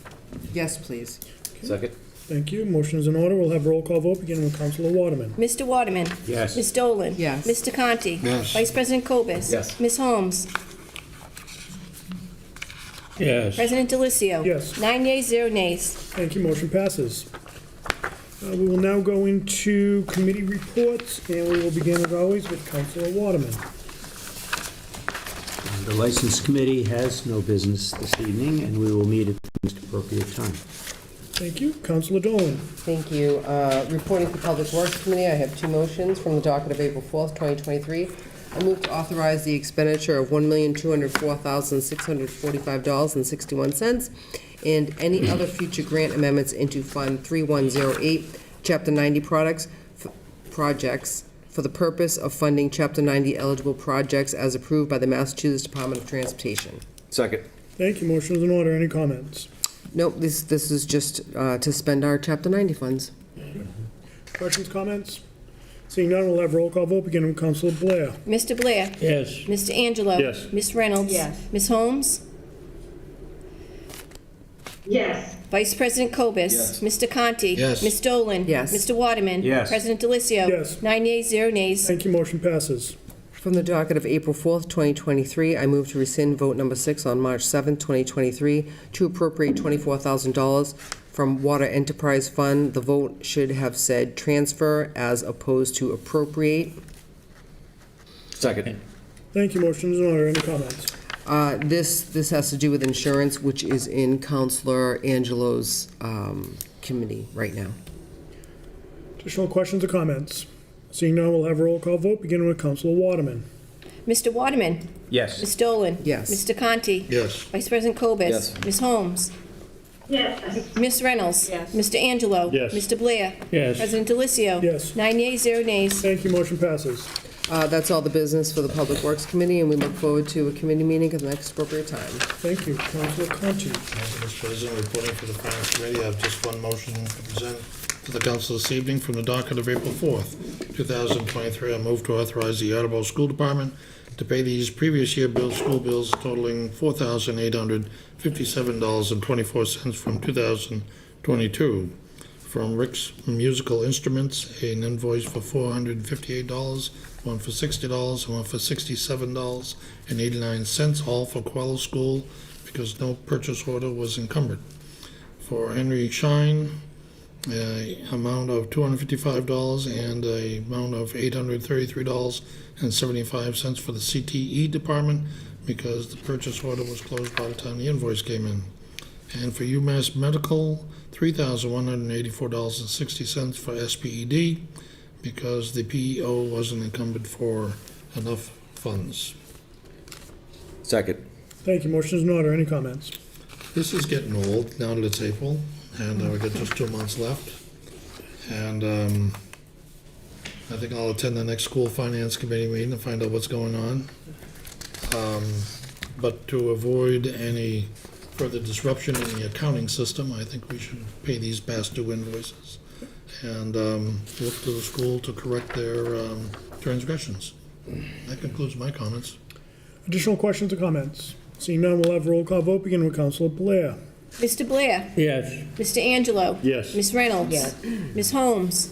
Yes, please. Second. Thank you. Motion is in order. We'll have roll call vote beginning with Councilor Waterman. Mr. Waterman? Yes. Ms. Dolan? Yes. Mr. Conti? Yes. Vice President Cobus? Yes. Ms. Holmes? Yes. President Delicio? Yes. 9 yeas, 0 nays. Thank you. Motion passes. We will now go into committee reports, and we will begin, as always, with Councilor Waterman. The License Committee has no business this evening, and we will meet at the most appropriate time. Thank you. Councilor Dolan. Thank you. Reporting to Public Works Committee, I have two motions from the docket of April 4th, 2023. I move to authorize the expenditure of $1,204,645.61 and any other future grant amendments into Fund 3108, Chapter 90 projects for the purpose of funding Chapter 90 eligible projects as approved by the Massachusetts Department of Transportation. Second. Thank you. Motion is in order. Any comments? Nope, this is just to spend our Chapter 90 funds. Questions, comments? Seeing none, we'll have roll call vote beginning with Councilor Blair. Mr. Blair? Yes. Mr. Angelo? Yes. Ms. Reynolds? Yes. Ms. Holmes? yes, Vice President Cobus? Yes. Mr. Conti? Yes. Ms. Dolan? Yes. Mr. Waterman? Yes. President Delicio? Yes. 9 yeas, 0 nays. Thank you. Motion passes. From the docket of April 4th, 2023, I move to rescind vote number 6 on March 7th, 2023, to appropriate $24,000 from Water Enterprise Fund. The vote should have said transfer as opposed to appropriate. Second. Thank you. Motion is in order. Any comments? This has to do with insurance, which is in Counselor Angelo's committee right now. Additional questions or comments? Seeing none, we'll have a roll call vote beginning with Councilor Waterman. Mr. Waterman? Yes. Ms. Dolan? Yes. Mr. Conti? Yes. Vice President Cobus? Yes. Ms. Holmes? yes, Ms. Reynolds? Yes. Mr. Angelo? Yes. Mr. Blair? Yes. President Delicio? Yes. 9 yeas, 0 nays. Thank you. Motion passes. That's all the business for the Public Works Committee, and we look forward to a committee meeting at the next appropriate time. Thank you. Councilor Conti. Thank you, Mr. President. Reporting for the Finance Committee, I have just one motion to present to the council this evening from the docket of April 4th, 2023. I move to authorize the Attleboro School Department to pay these previous year school bills totaling $4,857.24 from 2022. From Rick's Musical Instruments, an invoice for $458, one for $60, and one for $67.89, all for Quello School, because no purchase order was encumbered. For Henry Shine, amount of $255 and a amount of $833.75 for the CTE department, because the purchase order was closed by the time the invoice came in. And for UMass Medical, $3,184.60 for SPED, because the PEO wasn't encumbered for enough funds. Second. Thank you. Motion is in order. Any comments? This is getting old now that it's April, and we've got just 2 months left. And I think I'll attend the next school finance committee meeting to find out what's going on. But to avoid any further disruption in the accounting system, I think we should pay these past due invoices and look to the school to correct their transgressions. That concludes my comments. Additional questions or comments? Seeing none, we'll have a roll call vote, beginning with Councilor Blair. Mr. Blair? Yes. Mr. Angelo? Yes. Ms. Reynolds? Yes. Ms. Holmes?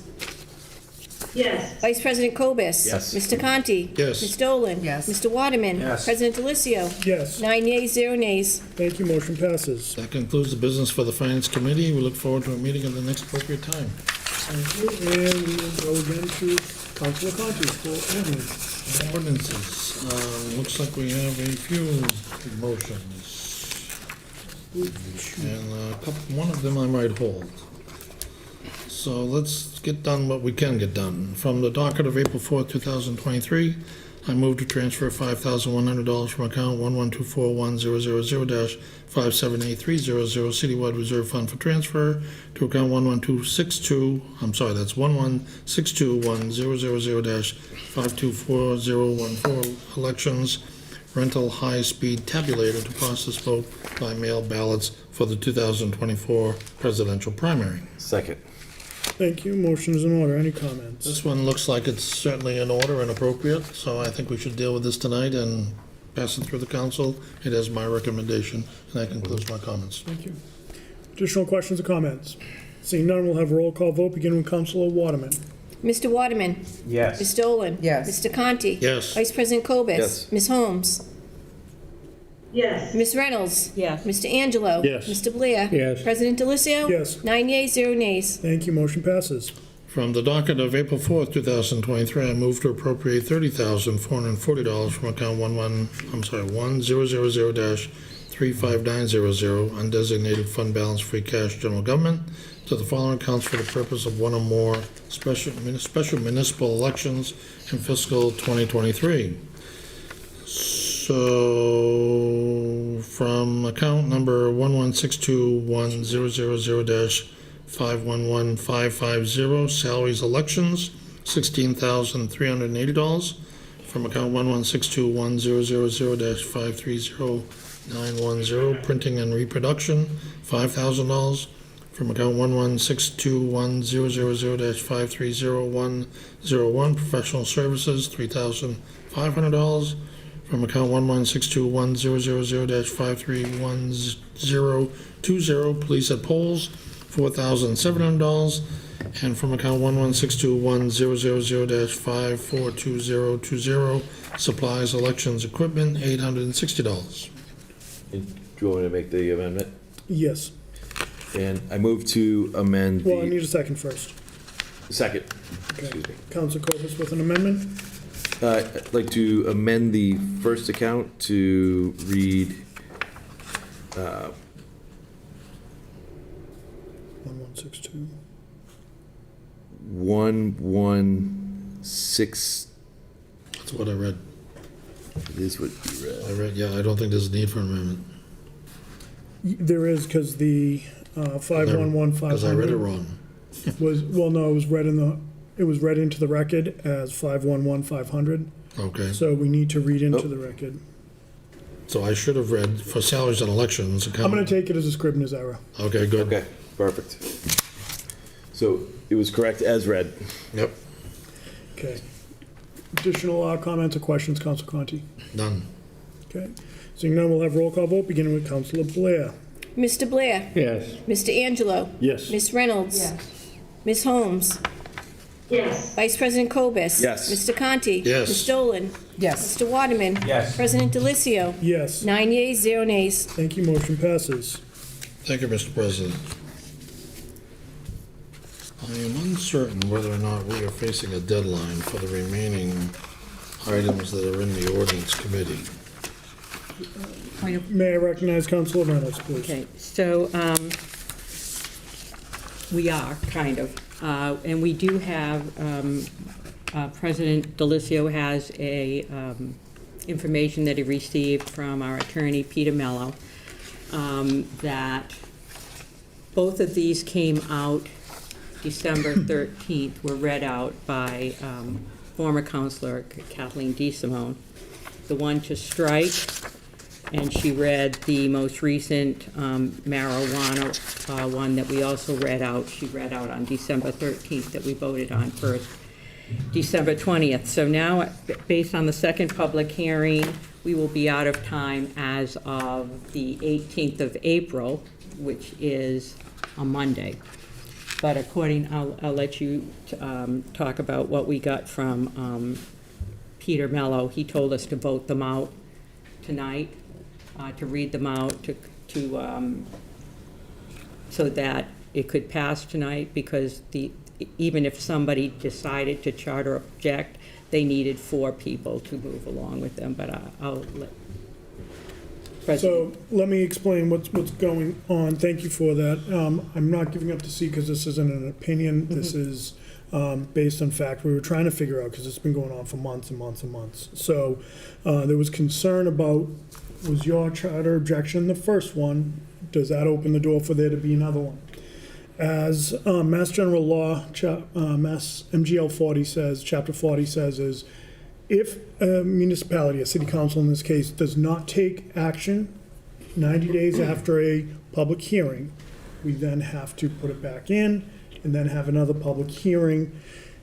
Yes. Vice President Cobus? Yes. Mr. Conti? Yes. Ms. Dolan? Yes. Mr. Waterman? Yes. President Delicio? Yes. 9 yeas, 0 nays. Thank you, motion passes. That concludes the business for the Finance Committee. We look forward to a meeting at the next appropriate time. Thank you, and we will go again to Councilor Conti for ordinance. Ordinances. Looks like we have a few motions. And one of them I might hold. So let's get done what we can get done. From the docket of April 4th, 2023, I move to transfer $5,100 from account 1124100-5783000 Citywide Reserve Fund for transfer to account 11262, elections rental high-speed tabulator to process vote by mail ballots for the 2024 presidential primary. Second. Thank you, motion is in order. Any comments? This one looks like it's certainly in order and appropriate, so I think we should deal with this tonight and pass it through the council. It is my recommendation, and that concludes my comments. Thank you. Additional questions or comments? Seeing none, we'll have a roll call vote, beginning with Councilor Waterman. Mr. Waterman? Yes. Ms. Dolan? Yes. Mr. Conti? Yes. Vice President Cobus? Yes. Ms. Holmes? Yes. Ms. Reynolds? Yes. Mr. Angelo? Yes. Mr. Blair? Yes. President Delicio? Yes. 9 yeas, 0 nays. Thank you, motion passes. From the docket of April 4th, 2023, I move to appropriate $30,440 from account 100-35900 undesignated fund balance free cash general government to the following accounts for the purpose of one or more special municipal elections in fiscal 2023. So from account number 1162100-511550 salaries elections, $16,380. From account 1162100-530910 printing and reproduction, $5,000. From account 1162100-530101 professional services, $3,500. From account 1162100-5312020 police at polls, $4,700. And from account 1162100-5422020 supplies, elections, equipment, $860. Do you want me to make the amendment? Yes. And I move to amend Well, I the need a second first. second. Okay. Excuse me. Councilor Cobus with an amendment? I'd like to amend the first account to read 1162. 116. That's what I read. It is what you read. I don't think there's a need for an amendment. There is, because the Because I read it 511-500 wrong. was, well, no, it was read into the record as 511-500. Okay, So we need to read into the record. so I should have read for salaries and elections. I'm going to take it as a Scribner's error. Okay, good. Okay, perfect. So it was correct as read. Yep, Okay. Additional comments or questions, Councilor Conti? done. Okay. Seeing none, we'll have roll call vote, beginning with Councilor Blair. Mr. Blair? Yes. Mr. Angelo? Yes. Ms. Reynolds? Yes. Ms. Holmes? Yes. Vice President Cobus? Yes. Mr. Conti? Yes. Ms. Dolan? Yes. Mr. Waterman? Yes. President Delicio? Yes. 9 yeas, 0 nays. Thank you, motion passes. Thank you, Mr. President. I am uncertain whether or not we are facing a deadline for the remaining items that are in the ordinance committee. May I recognize Councilor Reynolds, please? Okay, so we are, kind of. And we do have, President Delicio has a information that he received from our attorney, Peter Mello, that both of these came out December 13th, were read out by former Councilor Kathleen DeSimone. The one to strike, and she read the most recent marijuana one that we also read out. She read out on December 13th that we voted on first. December 20th. So now, based on the second public hearing, we will be out of time as of the 18th of April, which is a Monday. But I'll let you talk about what we got from Peter Mello. He told us to vote them out tonight, to read them out, so that it could pass tonight, because even if somebody decided to charter object, they needed 4 people to move along with them, but I'll let So let me explain what's going on. Thank you for that. I'm not giving up the seat because this isn't an opinion. This is based on fact. We were trying to figure out, because it's been going on for months and months and months. So there was concern about, was your charter objection the first one? Does that open the door for there to be another one? As Mass General Law, Mass MGL 40 says, Chapter 40 says, is if a municipality, a city council in this case, does not take action 90 days after a public hearing, we then have to put it back in and then have another public hearing,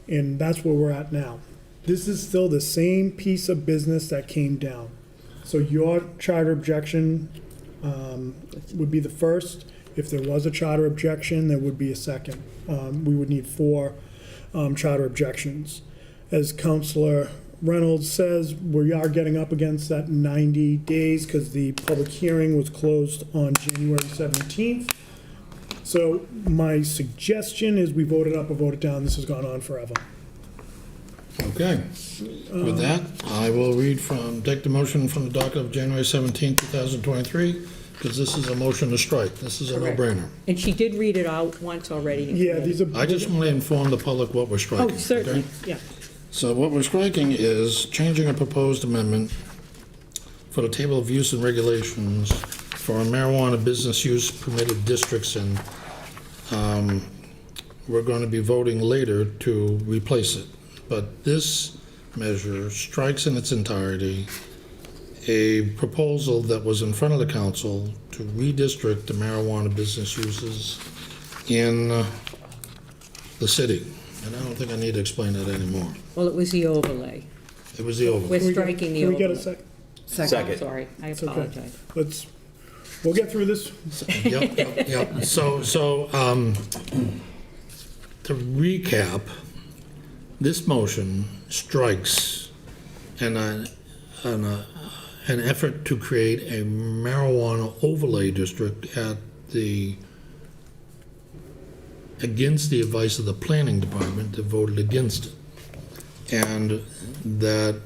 and that's where we're at now. This is still the same piece of business that came down. So your charter objection would be the first. If there was a charter objection, there would be a second. We would need 4 charter objections. As Councilor Reynolds says, we are getting up against that 90 days because the public hearing was closed on January 17th. So my suggestion is we vote it up or vote it down. This has gone on forever. Okay. With that, I will take the motion from the docket of January 17, 2023, because this is a motion to strike. This is a Correct. no-brainer. And she did read it out once already. Yeah, these are. I just want to inform the public what we're striking. Oh, certainly, okay? yeah. So what we're striking is changing a proposed amendment for the table of use and regulations for marijuana business use permitted districts, and we're going to be voting later to replace it. But this measure strikes in its entirety a proposal that was in front of the council to redistrict the marijuana business uses in the city. And I don't think I need to explain that anymore. Well, it was the overlay. It was the overlay. We're striking the Can we overlay. get a second? Second. Sorry, I It's okay. apologize. We'll get through this. Yep. So to recap, this motion strikes an effort to create a marijuana overlay district against the advice of the planning department that voted against it. And that,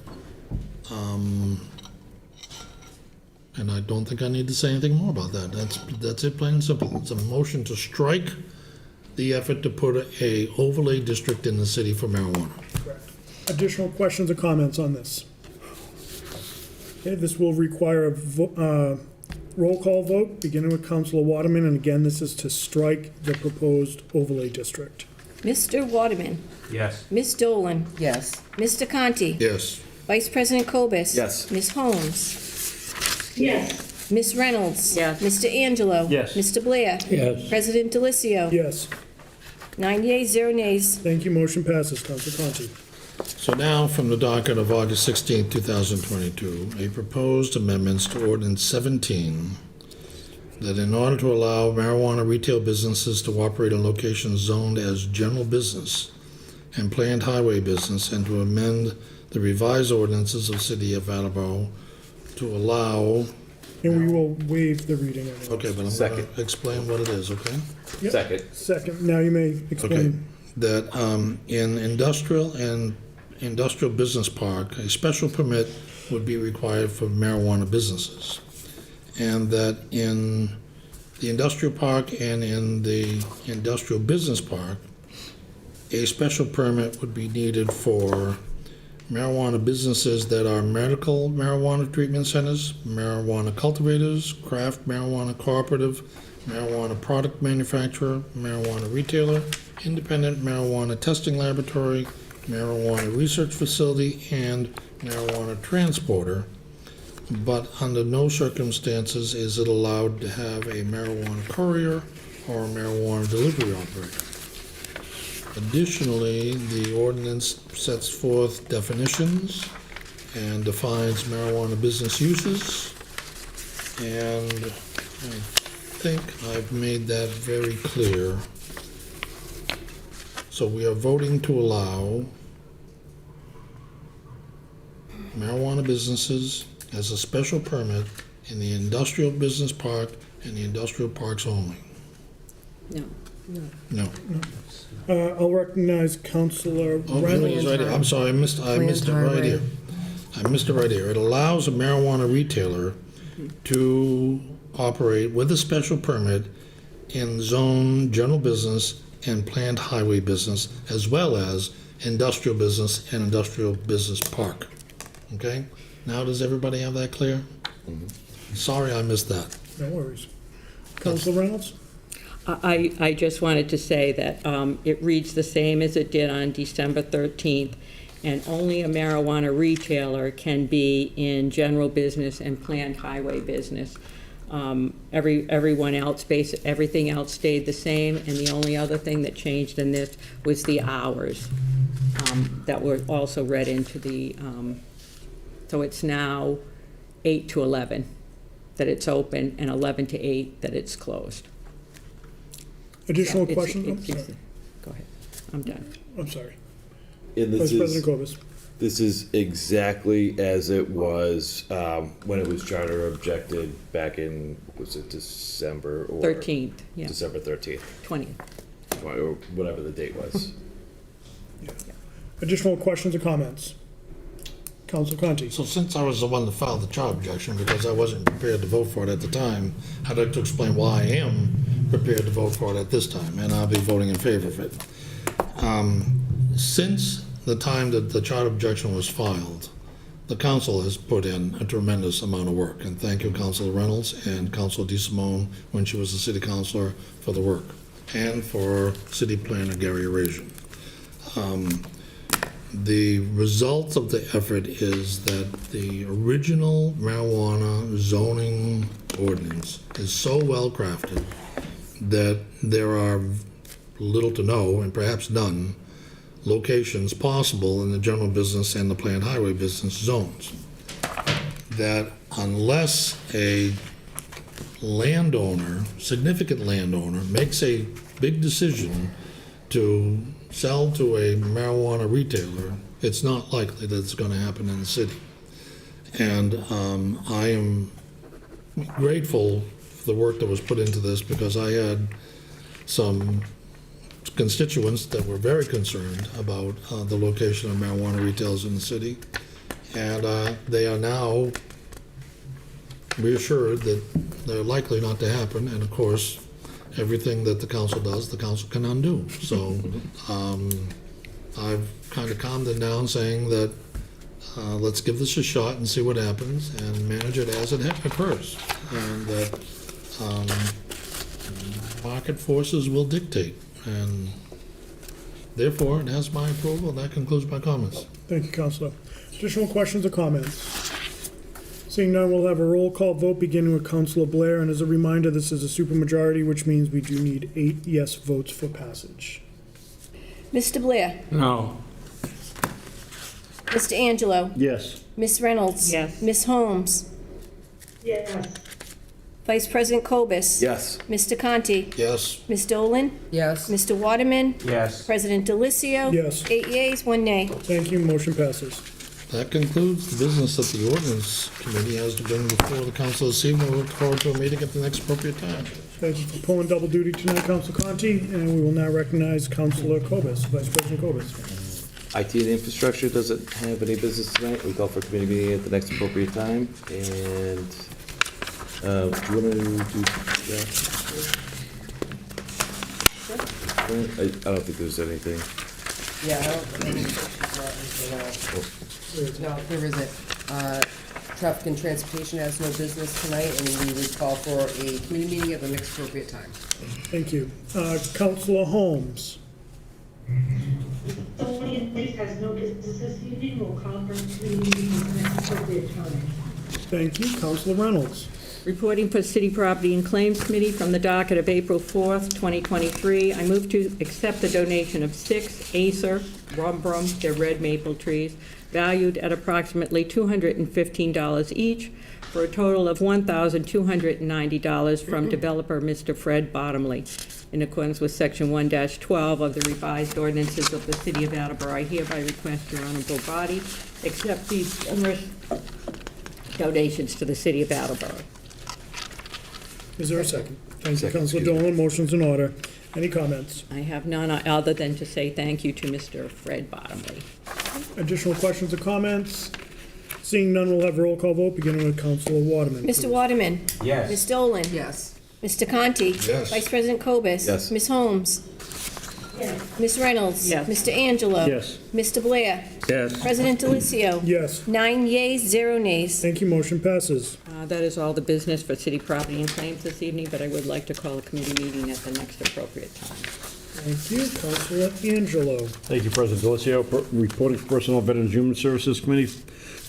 and I don't think I need to say anything more about that. That's it, plain and simple. It's a motion to strike the effort to put a overlay district in the city for marijuana. Correct. Additional questions or comments on this? Okay, this will require a roll call vote, beginning with Councilor Waterman, and again, this is to strike the proposed overlay district. Mr. Waterman? Yes. Ms. Dolan? Yes. Mr. Conti? Yes. Vice President Cobus? Yes. Ms. Holmes? Yes. Ms. Reynolds? Yes. Mr. Angelo? Yes. Mr. Blair? Yes. President Delicio? Yes, 9 yeas, 0 nays. thank you, motion passes. Councilor Conti. So now, from the docket of August 16, 2022, a proposed amendments to Ordinance 17, that in order to allow marijuana retail businesses to operate in locations zoned as general business and planned highway business, and to amend the revised ordinances of the City of Attleboro to allow, And we will waive the reading of it. okay, but I'm going Second. to explain what it is, okay? Yep. Second. Second, now you may Okay, explain. that in industrial and industrial business park, a special permit would be required for marijuana businesses. And that in the industrial park and in the industrial business park, a special permit would be needed for marijuana businesses that are medical marijuana treatment centers, marijuana cultivators, craft marijuana cooperative, marijuana product manufacturer, marijuana retailer, independent marijuana testing laboratory, marijuana research facility, and marijuana transporter. But under no circumstances is it allowed to have a marijuana courier or a marijuana delivery operator. Additionally, the ordinance sets forth definitions and defines marijuana business uses. And I think I've made that very clear. So we are voting to allow marijuana businesses as a special permit in the industrial business park and the industrial parks only. No. No. I'll recognize Councilor Oh, Reynolds. it's right here. I'm sorry, I missed it right here. I missed it right here. It allows a marijuana retailer to operate with a special permit in zone general business and planned highway business, as well as industrial business and industrial business park. Okay? Now, does everybody have that clear? Sorry I missed that. No worries. Councilor Reynolds? I just wanted to say that it reads the same as it did on December 13th, and only a marijuana retailer can be in general business and planned highway business. Everyone else, everything else stayed the same, and the only other thing that changed in this was the hours that were also read into the, so it's now 8 to 11 that it's open, and 11 to 8 that it's closed. Additional So questions? I'm sorry. Go ahead. I'm done. I'm sorry. And Vice President Cobus. this is exactly as it was when it was charter objected back in, was it December or? 13th, yeah. December 13th, 20th. or whatever the date was. Additional questions or comments? Councilor Conti. So since I was the one that filed the charter objection, because I wasn't prepared to vote for it at the time, I'd like to explain why I am prepared to vote for it at this time, and I'll be voting in favor of it. Since the time that the charter objection was filed, the council has put in a tremendous amount of work, and thank you, Councilor Reynolds and Councilor DeSimone, when she was the city councilor, for the work, and for city planner Gary Arazian. The result of the effort is that the original marijuana zoning ordinance is so well crafted that there are little to no, and perhaps none, locations possible in the general business and the planned highway business zones. That unless a landowner, significant landowner, makes a big decision to sell to a marijuana retailer, it's not likely that it's going to happen in the city. And I am grateful for the work that was put into this, because I had some constituents that were very concerned about the location of marijuana retailers in the city. And they are now reassured that they're likely not to happen. And of course, everything that the council does, the council can undo. So I've kind of calmed it down, saying that let's give this a shot and see what happens, and manage it as it occurs. And that market forces will dictate. And therefore, it has my approval. That concludes my comments. Thank you, Councilor. Additional questions or comments? Seeing none, we'll have a roll call vote beginning with Councilor Blair. And as a reminder, this is a supermajority, which means we do need 8 yes votes for passage. Mr. Blair? No. Mr. Angelo? Yes. Ms. Reynolds? Yes. Ms. Holmes? Yes. Vice President Cobus? Yes. Mr. Conti? Yes. Ms. Dolan? Yes. Mr. Waterman? Yes. President Delicio? Yes. 8 yeas, 1 nay. Thank you. Motion passes. That concludes the business that the ordinance committee has to bring before the council this evening. We look forward to a meeting at the next appropriate time. Thank you for pulling double duty tonight, Councilor Conti. And we will now recognize Councilor Cobus, Vice President Cobus. IT and infrastructure doesn't have any business tonight. We call for a committee meeting at the next appropriate time. And do you want to do that? I don't think there's anything. Yeah, I don't No, there isn't. Traffic and Transportation has no business tonight, and we would call for a committee meeting at the next appropriate time. Thank you. Councilor Holmes. The ordinance place has no business this evening. We'll call for a committee meeting at the next appropriate time. Thank you. Councilor Reynolds. Reporting for City Property and Claims Committee from the docket of April 4th, 2023. I move to accept the donation of 6 Acer rubrum, they're red maple trees, valued at approximately $215 each, for a total of $1,290 from developer Mr. Fred Bottomley. In accordance with Section 1-12 of the revised ordinances of the City of Attleboro, I hereby request your honorable body accept these generous donations to the City of Attleboro. Is there a second? Thank you, Councilor Dolan. Motion's in order. Any comments? I have none other than to say thank you to Mr. Fred Bottomley. Additional questions or comments? Seeing none, we'll have a roll call vote, beginning with Councilor Waterman. Mr. Waterman? Yes. Ms. Dolan? Yes. Mr. Conti? Yes. Vice President Cobus? Yes. Ms. Holmes? Yes. Ms. Reynolds? Yes. Mr. Angelo? Yes. Mr. Blair? Yes. President Delicio? Yes. 9 yeas, 0 nays. Thank you. Motion passes. That is all the business for City Property and Claims this evening, but I would like to call a committee meeting at the next appropriate time. Thank you. Councilor Angelo. Thank you, President Delicio. Reporting for Personnel, Veterans, and Human Services Committee.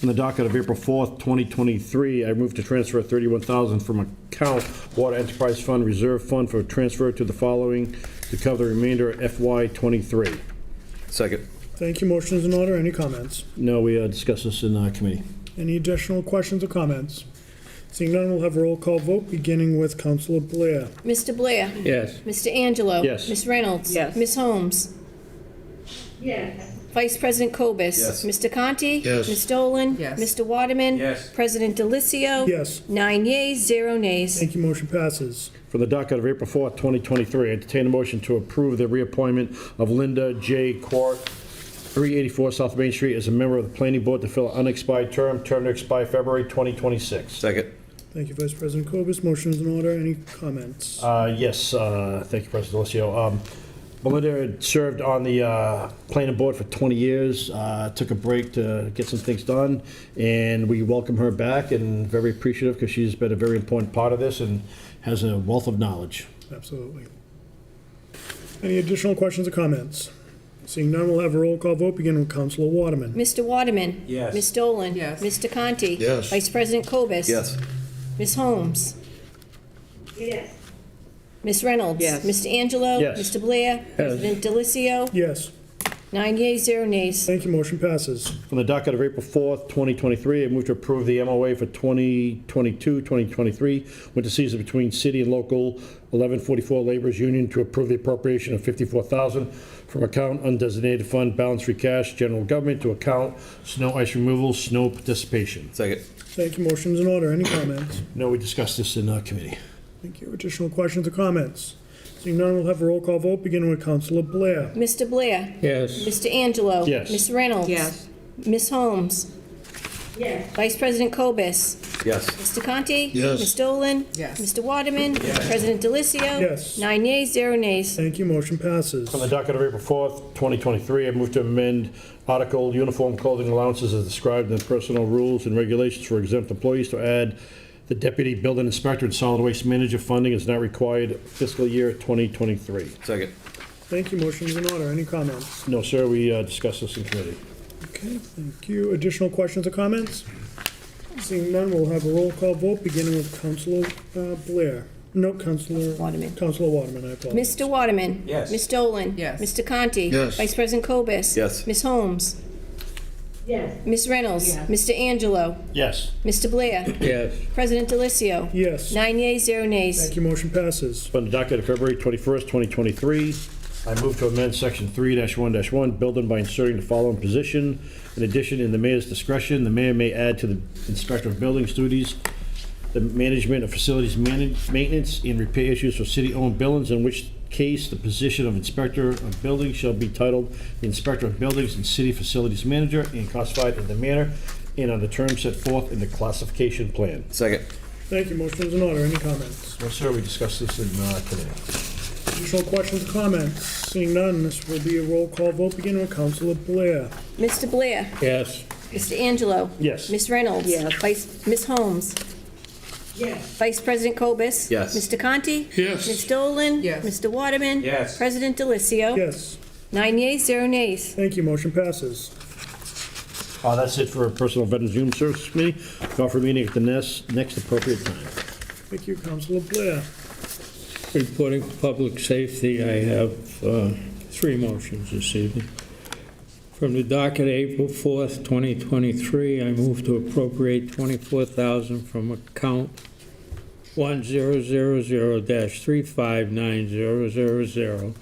In the docket of April 4th, 2023, I move to transfer $31,000 from account Water Enterprise Fund Reserve Fund for transfer to the following to cover the remainder of FY23. Second. Thank you. Motion's in order. Any comments? No, we discussed this in committee. Any additional questions or comments? Seeing none, we'll have a roll call vote, beginning with Councilor Blair. Mr. Blair? Yes. Mr. Angelo? Yes. Ms. Reynolds? Yes. Ms. Holmes? Yes. Vice President Cobus? Yes. Mr. Conti? Yes. Ms. Dolan? Yes. Mr. Waterman? Yes. President Delicio? Yes. 9 yeas, 0 nays. Thank you. Motion passes. For the docket of April 4th, 2023, I entertain a motion to approve the reappointment of Linda J. Court, 384 South Main Street, as a member of the Planning Board to fill an unexpired term to expire February 2026. Second. Thank you, Vice President Cobus. Motion's in order. Any comments? Yes, thank you, President Delicio. Melinda had served on the planning board for 20 years, took a break to get some things done, and we welcome her back and very appreciative because she's been a very important part of this and has a wealth of knowledge. Absolutely. Any additional questions or comments? Seeing none, we'll have a roll call vote, beginning with Councilor Waterman. Mr. Waterman? Yes. Ms. Dolan? Yes. Mr. Conti? Yes. Vice President Cobus? Yes. Ms. Holmes? Yes. Ms. Reynolds? Yes. Mr. Angelo? Yes. Mr. Blair? President Delicio? Yes. 9 yeas, 0 nays. Thank you. Motion passes. From the docket of April 4th, 2023, I move to approve the MOA for 2022-2023 winter season between city and local 1144 Laborers Union to approve the appropriation of $54,000 from account undesignated fund balance free cash general government to account snow ice removal snow participation. Second. Thank you. Motion's in order. Any comments? No, we discussed this in committee. Thank you. Additional questions or comments? Seeing none, we'll have a roll call vote, beginning with Councilor Blair. Mr. Blair? Yes. Mr. Angelo? Yes. Ms. Reynolds? Yes. Ms. Holmes? Yes. Vice President Cobus? Yes. Mr. Conti? Yes. Ms. Dolan? Yes. Mr. Waterman? President Delicio? Yes. 9 yeas, 0 nays. Thank you. Motion passes. From the docket of April 4th, 2023, I move to amend Article Uniform Clothing Allowances as described in the personnel rules and regulations for exempt employees to add the Deputy Building Inspector and Solid Waste Manager funding is not required fiscal year 2023. Second. Thank you. Motion's in order. Any comments? No, sir, we discussed this in committee. Okay, thank you. Additional questions or comments? Seeing none, we'll have a roll call vote, beginning with Councilor Blair. No, Councilor Waterman. Councilor Waterman, I apologize. Mr. Waterman? Yes. Ms. Dolan? Yes. Mr. Conti? Yes. Vice President Cobus? Yes. Ms. Holmes? Yes. Ms. Reynolds? Yes. Mr. Angelo? Yes. Mr. Blair? Yes. President Delicio? Yes. 9 yeas, 0 nays. Thank you. Motion passes. From the docket of February 21st, 2023, I move to amend Section 3-1-1, building by inserting the following position. In addition, in the mayor's discretion, the mayor may add to the inspector of buildings duties the management of facilities maintenance and repair issues for city-owned buildings, in which case the position of inspector of buildings shall be titled the inspector of buildings and city facilities manager and classified in the manner and on the terms set forth in the classification plan. Second. Thank you. Motion's in order. Any comments? No, sir, we discussed this in committee. Additional questions or comments? Seeing none, this will be a roll call vote, beginning with Councilor Blair. Mr. Blair? Yes. Mr. Angelo? Yes. Ms. Reynolds? Yes. Ms. Holmes? Yes. Vice President Cobus? Yes. Mr. Conti? Yes. Ms. Dolan? Yes. Mr. Waterman? Yes. President Delicio? Yes. 9 yeas, 0 nays. Thank you. Motion passes. That's it for Personal Veterans Human Services Committee. Call for a meeting at the next appropriate time. Thank you, Councilor Blair. Reporting public safety, I have three motions this evening. From the docket April 4th, 2023, I move to appropriate $24,000 from account 1000-359000,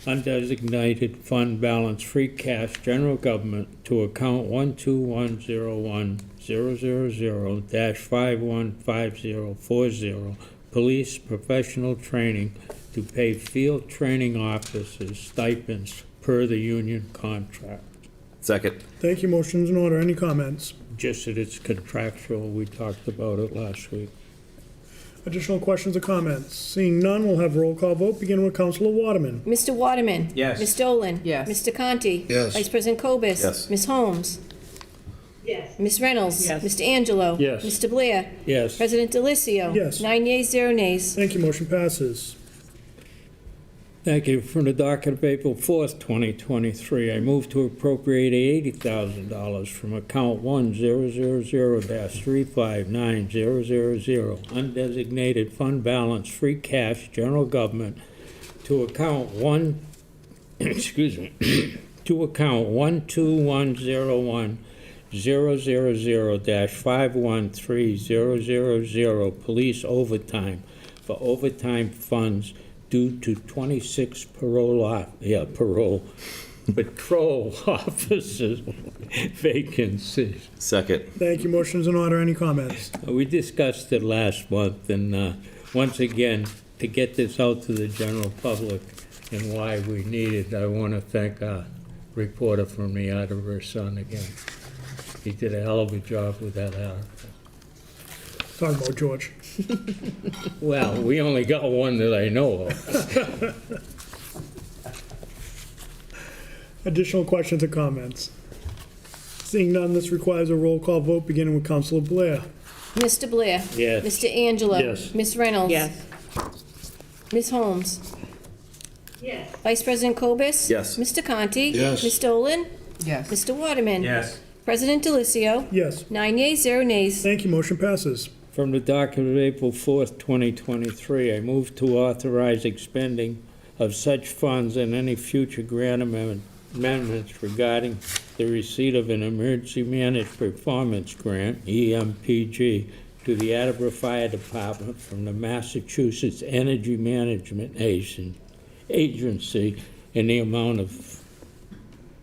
undesignated fund balance free cash general government, to account 12101-000-515040, police professional training, to pay field training officers stipends per the union contract. Second. Thank you. Motion's in order. Any comments? Just that it's contractual, we talked about it last week. Additional questions or comments? Seeing none, we'll have roll call vote, beginning with Councilor Waterman. Mr. Waterman? Yes. Ms. Dolan? Yes. Mr. Conti? Yes. Vice President Cobus? Yes. Ms. Holmes? Yes. Ms. Reynolds? Yes. Mr. Angelo? Yes. Mr. Blair? Yes. President Delicio? Yes. 9 yeas, 0 nays. Thank you. Motion passes. Thank you. From the docket of April 4th, 2023, I move to appropriate $80,000 from account 1000-359000, undesignated fund balance free cash general government, to account to account 12101-000-513000, police overtime, for overtime funds due to 26 patrol officers vacancies. Second. Thank you. Motion's in order. Any comments? We discussed it last month, and once again, to get this out to the general public and why we need it, I want to thank our reporter from the Attleboro Sun again. He did a hell of a job with that article. Talking about George. Well, we only got one that I know of. Additional questions or comments? Seeing none, this requires a roll call vote, beginning with Councilor Blair. Mr. Blair? Yes. Mr. Angelo? Yes. Ms. Reynolds? Yes. Ms. Holmes? Yes. Vice President Cobus? Yes. Mr. Conti? Yes. Ms. Dolan? Yes. Mr. Waterman? Yes. President Delicio? Yes. 9 yeas, 0 nays. Thank you. Motion passes. From the docket of April 4th, 2023, I move to authorize expending of such funds and any future grant amendments regarding the receipt of an Emergency Managed Performance Grant, EMPG, to the Attleboro Fire Department from the Massachusetts Energy Management Agency in the amount of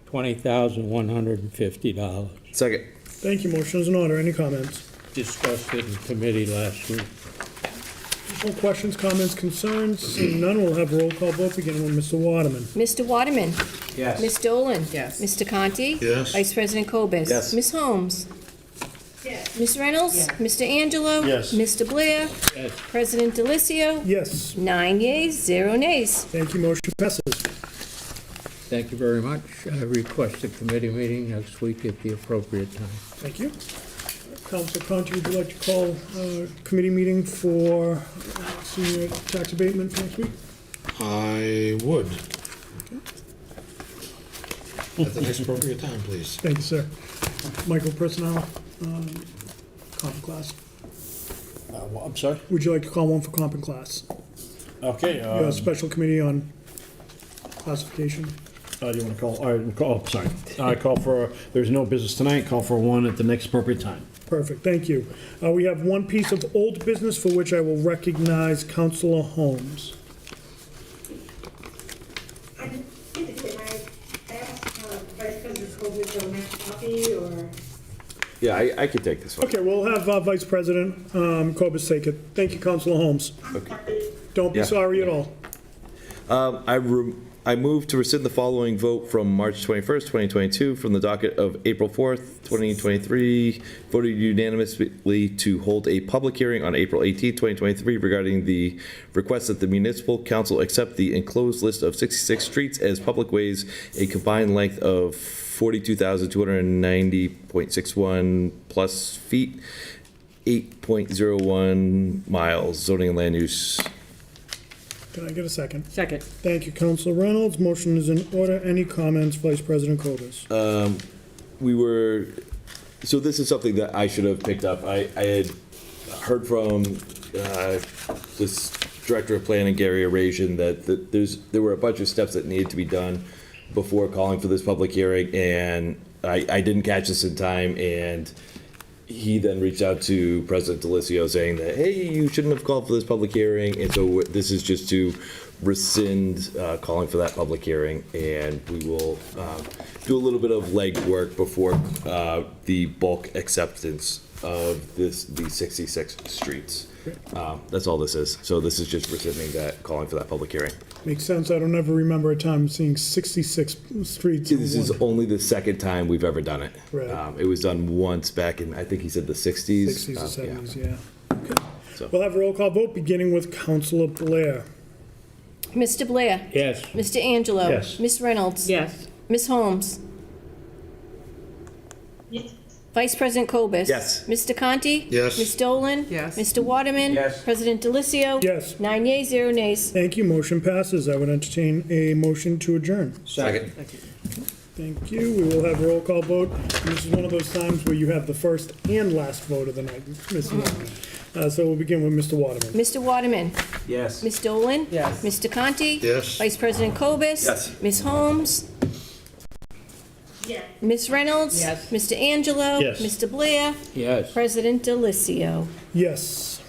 $20,150. Second. Thank you. Motion's in order. Any comments? Discussed it in committee last week. Additional questions, comments, concerns? Seeing none, we'll have roll call vote, beginning with Mr. Waterman. Mr. Waterman? Yes. Ms. Dolan? Yes. Mr. Conti? Yes. Vice President Cobus? Yes. Ms. Holmes? Yes. Ms. Reynolds? Mr. Angelo? Yes. Mr. Blair? Yes. President Delicio? Yes. 9 yeas, 0 nays. Thank you. Motion passes. Thank you very much. I request a committee meeting next week at the appropriate time. Thank you. Councilor Conti, would you like to call a committee meeting for senior tax abatement for next week? I would. At the next appropriate time, please. Thank you, sir. Michael, personnel, comp and class. I'm sorry? Would you like to call one for comp and class? Okay. You have a special committee on classification. Do you want to call, all right, call, sorry. Call for, there's no business tonight, call for one at the next appropriate time. Perfect, thank you. We have one piece of old business for which I will recognize Councilor Holmes. I just need to get my, ask Vice President Colby for a next copy, or? Yeah, I could take this one. Okay, we'll have Vice President Cobus take it. Thank you, Councilor Holmes. Okay. Don't be Yeah. sorry at all. I move to rescind the following vote from March 21st, 2022, from the docket of April 4th, 2023, voted unanimously to hold a public hearing on April 18th, 2023, regarding the request that the municipal council accept the enclosed list of 66 streets as public ways, a combined length of 42,290.61 plus feet, 8.01 miles, zoning and land use. Can I get a second? Second. Thank you, Councilor Reynolds. Motion is in order. Any comments, Vice President Cobus? So this is something that I should have picked up. I had heard from this Director of Planning, Gary Arasian, that there were a bunch of steps that needed to be done before calling for this public hearing, and I didn't catch this in time, and he then reached out to President Delisio saying that, hey, you shouldn't have called for this public hearing, and so this is just to rescind calling for that public hearing, and we will do a little bit of legwork before the bulk acceptance of the 66 streets. That's all this is. So this is just rescinding that, calling for that public hearing. Makes sense. I don't ever remember a time seeing 66 streets. in This is one. only the second time we've ever done it. Right. It was done once back in, I think he said the 60s. 60s or Yeah. 70s, yeah. Okay. So- We'll have a roll call vote, beginning with Councilor Blair. Mr. Blair? Yes. Mr. Angelo? Yes. Ms. Reynolds? Yes. Ms. Holmes? Yes. Vice President Cobus? Yes. Mr. Conti? Yes. Ms. Dolan? Yes. Mr. Waterman? Yes. President Delisio? Yes. 9 yeas, 0 nays. Thank you. Motion passes. I would entertain a motion to adjourn. Second. Thank you. We will have a roll call vote. And this is one of those times where you have the first and last vote of the night, Ms. Waterman. So we'll begin with Mr. Waterman. Mr. Waterman? Yes. Ms. Dolan? Yes. Mr. Conti? Yes. Vice President Cobus? Yes. Ms. Holmes? Yes. Ms. Reynolds? Yes. Mr. Angelo? Yes. Mr. Blair? Yes. President Delisio? Yes.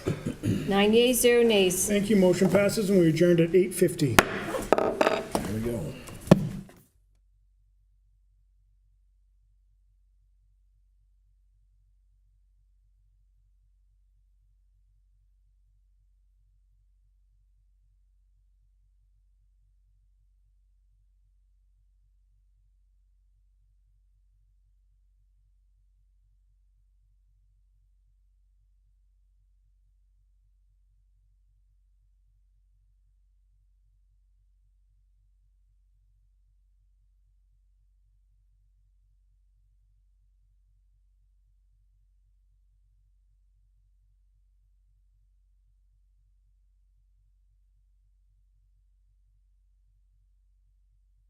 9 yeas, 0 nays. Thank you. Motion passes, and we adjourned at 8:50.